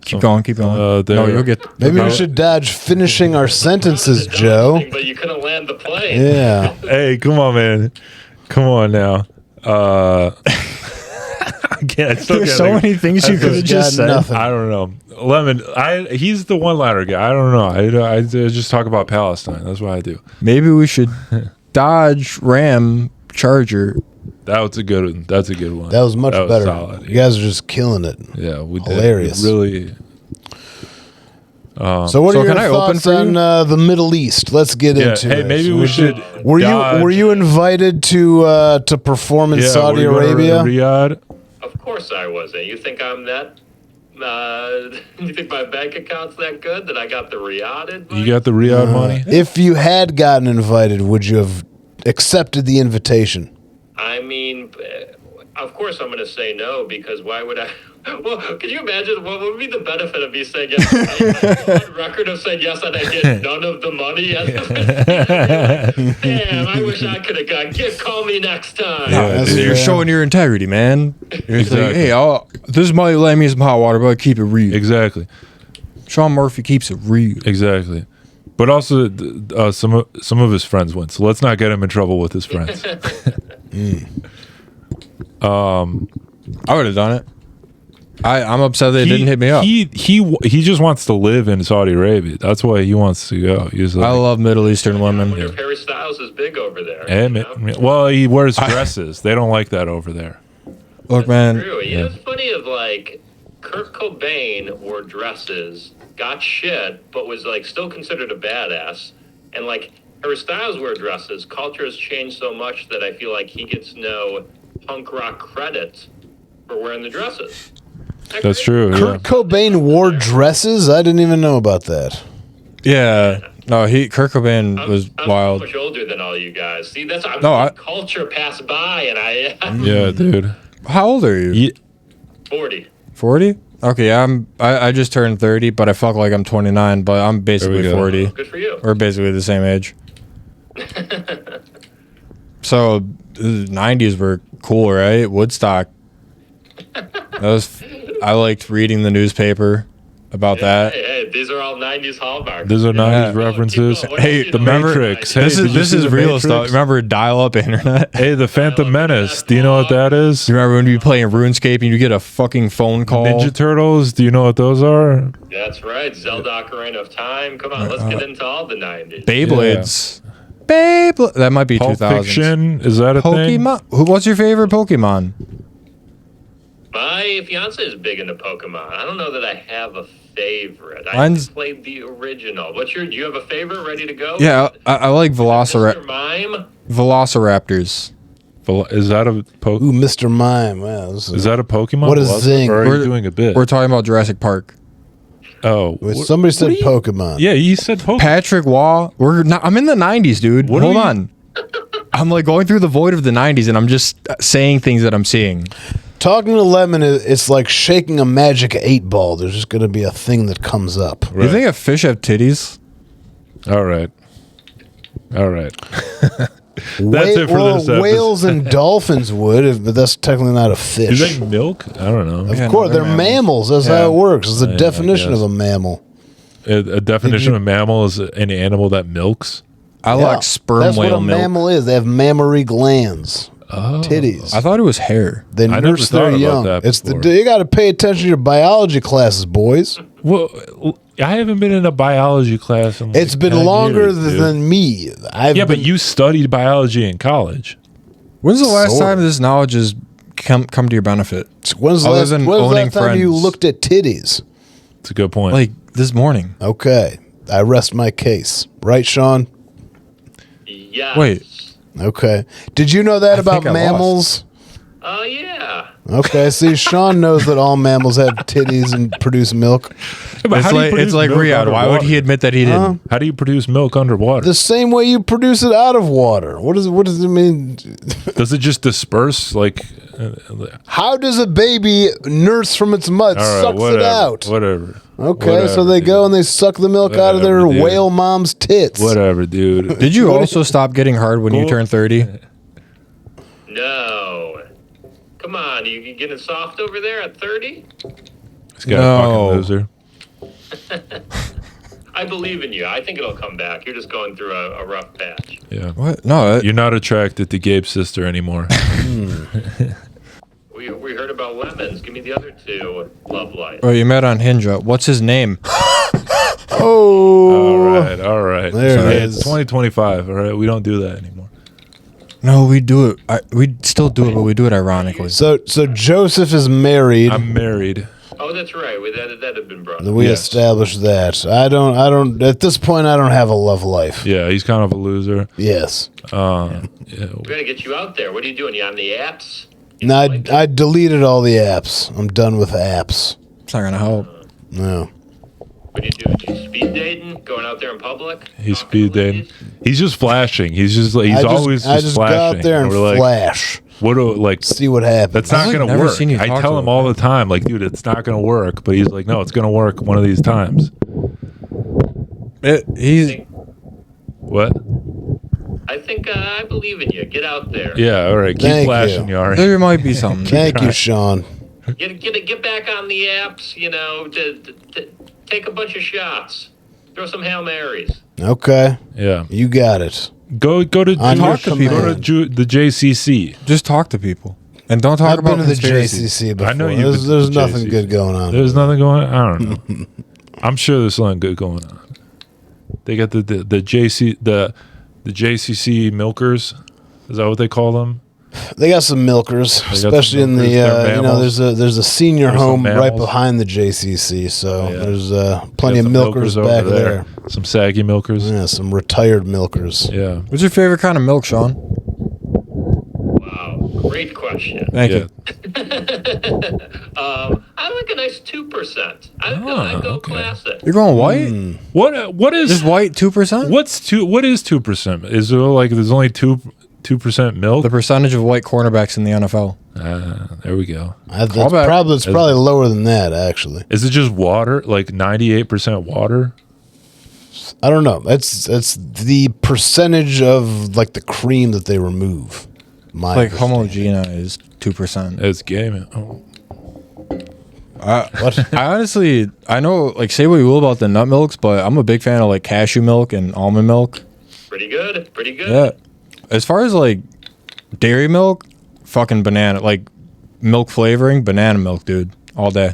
Keep going. No, there- you'll get. Maybe we should dodge finishing our sentences, Joe. But you couldn't land the plane. Yeah. Hey, come on, man. Come on now. I can't. I still There's can't so think- many things you I could have just got said. nothing. I don't know. Lemon. He's the one-liner guy. I don't know. I just talk about Palestine. That's what I do. Maybe we should dodge Ram Charger. That was a good one. That's a good one. That was much better. Solid. You guys are just killing it. Yeah, we did. Hilarious. Really. So, what So are your can I open thoughts for you? on the Middle East? Let's get Yeah. into Hey, it. maybe we should. Were dodge- you invited to perform in Yeah, Saudi were you going to Arabia? Riyadh. Of course I wasn't. You think I'm that? You think my bank account's that good that I got the Riyadh invite? You got the Riyadh money. If you had gotten invited, would you have accepted the invitation? I mean, of course I'm going to say no because why would I? Well, can you imagine what would be the benefit of me saying yes? I go on record of saying yes and I get none of the money. Damn, I wish I could have gone. Call me next time. Yeah, That's dude. You're fair. showing your integrity, man. You're Exactly. like, hey, this might let me some hot water, but I keep it real. Exactly. Shaun Murphy keeps it real. Exactly. But also, some of his friends went, so let's not get him in trouble with his friends. I would have done it. I'm upset they didn't hit me up. He just wants to live in Saudi Arabia. That's why he wants to go. He's like, I love Middle Eastern I women. wonder if Harry Styles is big over there. "Eh, you know? well, he wears dresses. They don't like that over there. Look, man. True. You know, it's funny of like Kurt Cobain wore dresses, got shit, but was like still considered a badass. And like Harry Styles wear dresses. Culture has changed so much that I feel like he gets no punk rock credit for wearing the dresses. That's true. Kurt Cobain wore dresses? I didn't even know about that. Yeah. No, Kurt Cobain was wild. I'm so much older than all you guys. See, that's culture passed by, and Yeah, dude. How old are you? 40. 40? Okay, I just turned 30, but I fuck like I'm 29, but I'm basically 40. Good for you. We're basically the same age. So, the 90s were cool, right? Woodstock. I liked reading the newspaper about that. Hey, these are all 90s hallmarks. These are 90s references. Hey, The Matrix. Hey, This is real stuff. Remember dial-up internet? Hey, the Phantom Menace. Do you know what that is? You remember when you be playing RuneScape and you get a fucking phone call? Ninja Turtles. Do you know what those are? That's right. Zelda Ocarina of Time. Come on, let's get into all the 90s. Beyblades. Beyblade. That might be Pulp 2000s. Fiction. Is that a thing? Pokemon. What's your favorite Pokemon? My fiance is big into Pokemon. I don't know that I have a favorite. Mine's- I played the original. Do you have a favorite ready to go? Yeah, I like Mr. Mime? Velociraptors. Is that a Ooh, Pokemon? Mr. Mime. Wow, Is that a Pokemon? What is Zing? Or are We're- you doing a bit? We're talking about Jurassic Park. Oh, Wait, somebody said Pokemon. yeah, you said Pokemon. Patrick Waugh. I'm in the 90s, dude. What Hold are you- on. I'm like going through the void of the 90s and I'm just saying things that I'm seeing. Talking to Lemon, it's like shaking a magic 8-ball. There's just going to be a thing that comes up. Right. You think a fish have titties? All right. That's it for this episode. Whales and dolphins would, but that's technically not a Do fish. they milk? I don't know. Of course, they're mammals. That's how it works. It's the Yeah, I definition of guess. a mammal. A definition of mammal is an animal that milks. I like sperm That's whale what a milk. mammal is. They have mammary glands. Titties. I thought it was hair. They I never nurse their thought about young. that It's before. you got to pay attention to your biology classes, boys. Well, I haven't been in a biology class in like It's been 10 longer years, dude. than me. Yeah, but you studied biology in college. When's the last Sort time of. this knowledge has come to your benefit? When's the other last, than when's the owning last time you friends. looked at titties? It's a good point. Like this morning. Okay, I rest my case. Right, Sean? Yes. Wait. Okay. Did you know that I about think I mammals? Oh, yeah. Okay, see, Sean knows that all mammals have titties and produce milk. But how do you produce milk Riyadh. Why would underwater? he admit that he didn't? How do you produce milk underwater? The same way you produce it out of water. What does it mean? Does it just disperse? Like, How does a baby nurse from its mud? all right, Sucks whatever, it out. Whatever. Okay, so Whatever, they dude. go and they suck the milk out of their Whatever, dude. whale mom's tits. Whatever, dude. Did you also stop getting hard when you Cool. turned 30? No. Come on, you getting soft over there at 30? This guy No. fucking loser. I believe in you. I think it'll come back. You're just going through a rough patch. Yeah. What? No. You're not attracted to Gabe's sister anymore. We heard about lemons. Give me the other two love life. Oh, you met on Hinge. What's his name? Oh, All right. There it Hey, is. it's 2025. All right, we don't do that anymore. No, we do it. We still do it, but we do it ironically. so Joseph is married. I'm married. Oh, that's right. That had been brought up. We Yes. established that. I don't. At this point, I don't have a love life. Yeah, he's kind of a loser. Yes. Yeah. We gotta get you out there. What are you doing? You on the apps? No, I deleted all the apps. I'm done with apps. It's not gonna help. No. What are you doing? You speed dating? Going out there in public? He's Talking to speed dating. ladies? He's just flashing. He's just like I always just go flashing. out there and we're like, flash. what do like? See what happens. That's not I've gonna never work. seen you I talk tell to him a all the time, like, dude, it's not gonna work. But he's like, no, it's gonna work one of these times. He's What? I think I believe in you. Get out there. Yeah. All right. Keep Thank flashing, you. Yari. there might be something. Thank you, Sean. Get back on the apps. You know, take a bunch of shots. Throw some Hail Marys. Okay, Yeah. you got it. Go to On your talk to people. Go command. to the JCC. Just talk to people and don't talk I've about been to the conspiracies. JCC before. I know you've been to There's the nothing JCC. good going on. There's nothing going on. I don't know. I'm sure there's something good going on. They got the JCC milkers. Is that what they call them? They got some milkers, especially in the there's a senior home right behind the JCC, so there's plenty of milkers back there. Some saggy milkers. Yeah, some retired milkers. Yeah. What's your favorite kind of milk, Sean? Wow, great question. Thank you. I like a nice 2%. I go classic. You're going white? What is Just white 2%? What is 2%? Is it like there's only 2% milk? The percentage of white cornerbacks in the NFL. There we go. It's probably lower than that, actually. Is it just water? Like 98% water? I don't know. It's the percentage of like the cream that they remove. Like homogenized 2%. It's game. Oh. What? I know, like, say what you will about the nut milks, but I'm a big fan of like cashew milk and almond milk. Pretty good. Yeah. As far as like dairy milk, fucking banana, like milk flavoring, banana milk, dude, all day.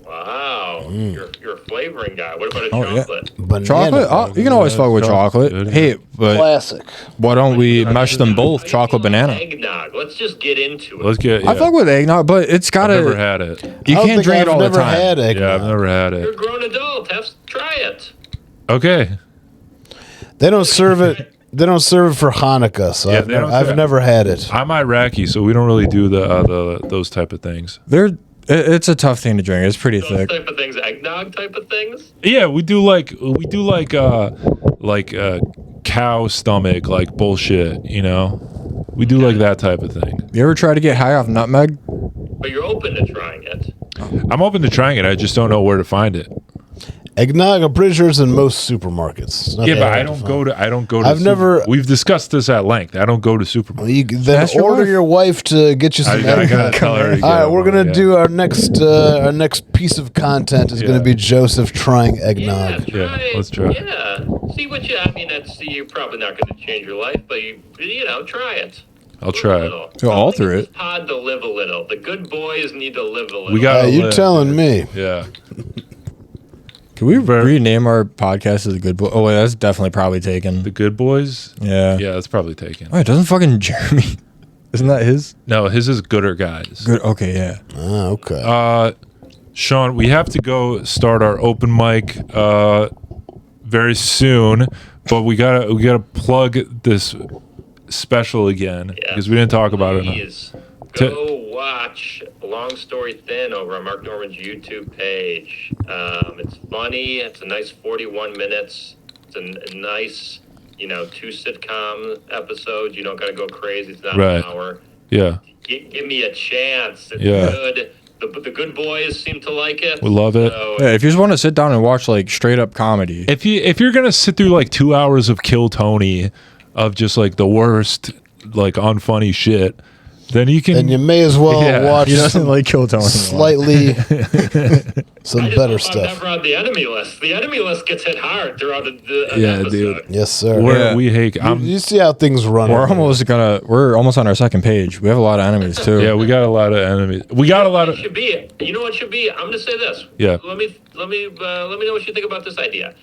Wow, you're a flavoring guy. What about a chocolate? Banana Chocolate? Oh, you can always fuck with chocolate. Good. Hey, but classic. why don't we mesh them both, chocolate banana? Eggnog. Let's just get into it. Let's get. I fuck with eggnog, but it's I've gotta. never had it. You can't drink it all the time. Had eggnog. Yeah, I've never had You're a it. grown adult. Try it. Okay. They don't serve it. They don't serve it for Hanukkah, so Yeah, I've never had it. I'm Iraqi, so we don't really do those type of things. It's a tough thing to drink. It's pretty Those thick. type of things, eggnog type of things. Yeah, we do like cow stomach like bullshit, you know. We do like that type of thing. You ever try to get high off nutmeg? But you're open to trying it. I'm open to trying it. I just don't know where to find it. Eggnog, I'm pretty sure it's in most supermarkets. It's not Yeah, that but hard I to don't find. go to. I've never- We've discussed this at length. I don't go to supermarkets. You then Ask your order wife. your wife to get you some I eggnog. gotta tell her. To get All right, it we're on, gonna yeah. do our next piece of content is gonna be Joseph trying eggnog. Yeah, Yeah, let's try. Yeah, see what you. I mean, you're probably not going to change your life, but you know, try it. I'll try it. You'll alter This it. pod to live a little. The good boys need to live a little. We got. You telling me? Yeah. Can we rename our podcast as the Good Boy? Oh wait, that's definitely probably taken. The Good Boys. Yeah. Yeah, that's probably taken. Wait, doesn't fucking Jeremy? Isn't that his? No, his is Gooder Guys. Good. Okay, yeah. Okay. Sean, we have to go start our open mic very soon, but we gotta plug this special again because we didn't talk about it. Please go watch Long Story Thin over on Mark Norman's YouTube page. It's funny. It's a nice 41 minutes. It's a nice, 2 sitcom episodes. You don't got to go crazy. It's not an hour. Yeah. Give me a chance. It's Yeah. good. The good boys seem to like it. We love it. So, Yeah, if you just want to sit down and watch like straight up comedy, If you're gonna sit through like 2 hours of Kill Tony, of just like the worst, like unfunny shit, then you can. And you may as well watch he doesn't some like Kill Tony. slightly some I just better hope stuff. I'm never on the enemy list. The enemy list gets hit hard throughout an episode. dude. Yes, sir. Yeah. We hate. You see how things run. We're over we're almost on our second page. We have a lot of enemies too. Yeah, we got a lot of enemies. We got a lot of. It should be. You know what should be? I'm gonna say this. Yeah. Let me know what you think about this idea.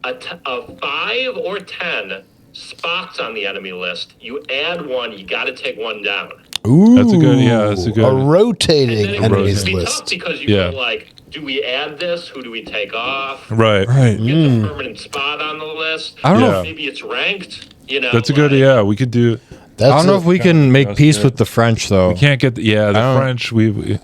A 5 or 10 spots on the enemy list. You add one, you got to take one down. Ooh, That's a good- yeah, that's a good- a rotating And then enemies it would be tough list. because you Yeah. go like, do we add this? Who do we take off? Right. Right. Get the permanent spot on the list. I don't know. Yeah. Maybe it's ranked. That's a good. like- Yeah, we could do. That's I don't know if we can make That's peace it. with the French though. Can't get. The don't- French. We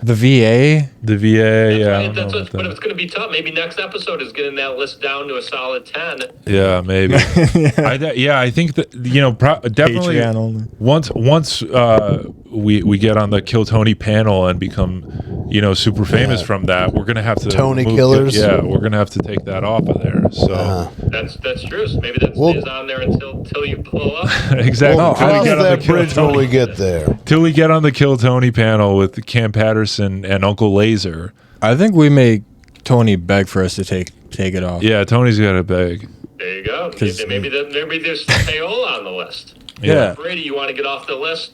The VA. the VA. That's Yeah. I right, don't know that's about but that. it's going to be tough. Maybe next episode is getting that list down to a solid 10. Yeah, maybe. I think that definitely Patreon only. once we get on the Kill Tony panel and become super famous from that, we're gonna have to Tony Killers. Yeah, we're gonna have to take that off of there. So That's true. So maybe that stays on there until you blow up. exactly. We'll Till we cross get on the that Kill bridge when Tony- we get there. till we get on the Kill Tony panel with Cam Patterson and Uncle Laser. I think we make Tony beg for us to take it off. Yeah, Tony's got a bag. There you go. 'Cause- Maybe there's payola on the list. Yeah. Brady, you want to get off the list?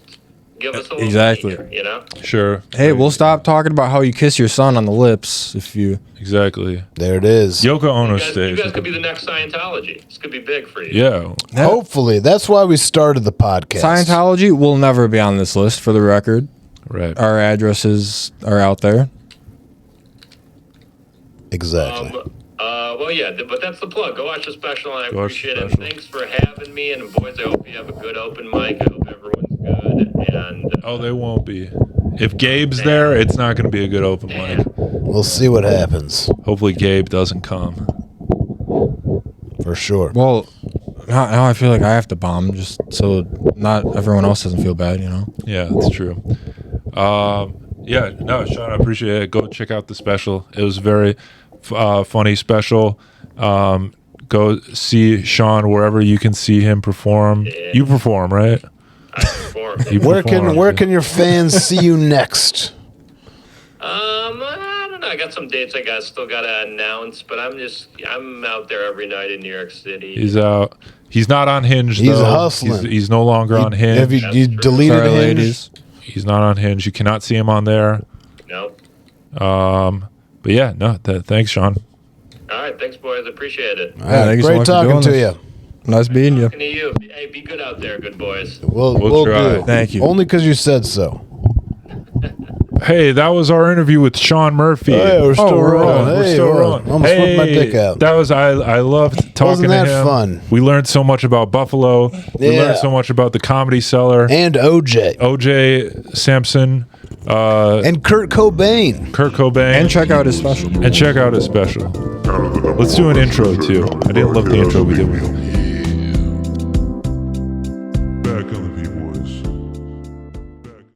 give us a little Exactly. money here, you know? Sure. Hey, we'll stop talking about how you kiss your son on the lips if you. Exactly. There it is. Yoko Ono You stage. guys could be the next Scientology. This could be big for you. Yeah. Hopefully, that's why we started the podcast. Scientology will never be on this list, for the record. Right. Our addresses are out there. Exactly. Well, yeah, but that's the plug. Go watch the special, and I Go watch the appreciate it. special. Thanks for having me, and boys, I hope you have a good open mic. I hope everyone's good. And Oh, they won't be. If Gabe's there, it's not going to be a good open mic. We'll see what happens. Hopefully, Gabe doesn't come. For sure. Well, now I feel like I have to bomb just so not everyone else doesn't feel bad, you know? Yeah, that's true. Yeah, no, Sean, I appreciate it. Go check out the special. It was a very funny special. Go see Sean wherever you can see him perform. Yeah. You perform, right? I perform. You perform. Where can your fans see you next? I don't know. I got some dates I still got to announce, but I'm out there every night in New York City. He's out. He's not on Hinge, He's though. hustling. He's no longer on Hinge. Have you That's true. deleted Sorry, Hinge? ladies. He's not on Hinge. You cannot see him on there. Nope. But yeah, no. Thanks, Sean. All right. Thanks, boys. Appreciate it. All right, thank you so great much for talking doing to this. you. Nice meeting you. Talking to you. Hey, be good out there, good boys. We'll try. do. Thank you. Only because you said so. Hey, that was our interview with Shaun Murphy. Hey, we're still rolling. We're Hey, still whoa. rolling. Almost put my dick out. That was I loved talking Wasn't that to him. fun? We learned so much about Buffalo. We Yeah. learned so much about the Comedy Cellar. And OJ. OJ Simpson, And Kurt Cobain. Kurt Cobain, And check out his special. and check out his special. Let's do an intro too. I didn't love the intro we did with him.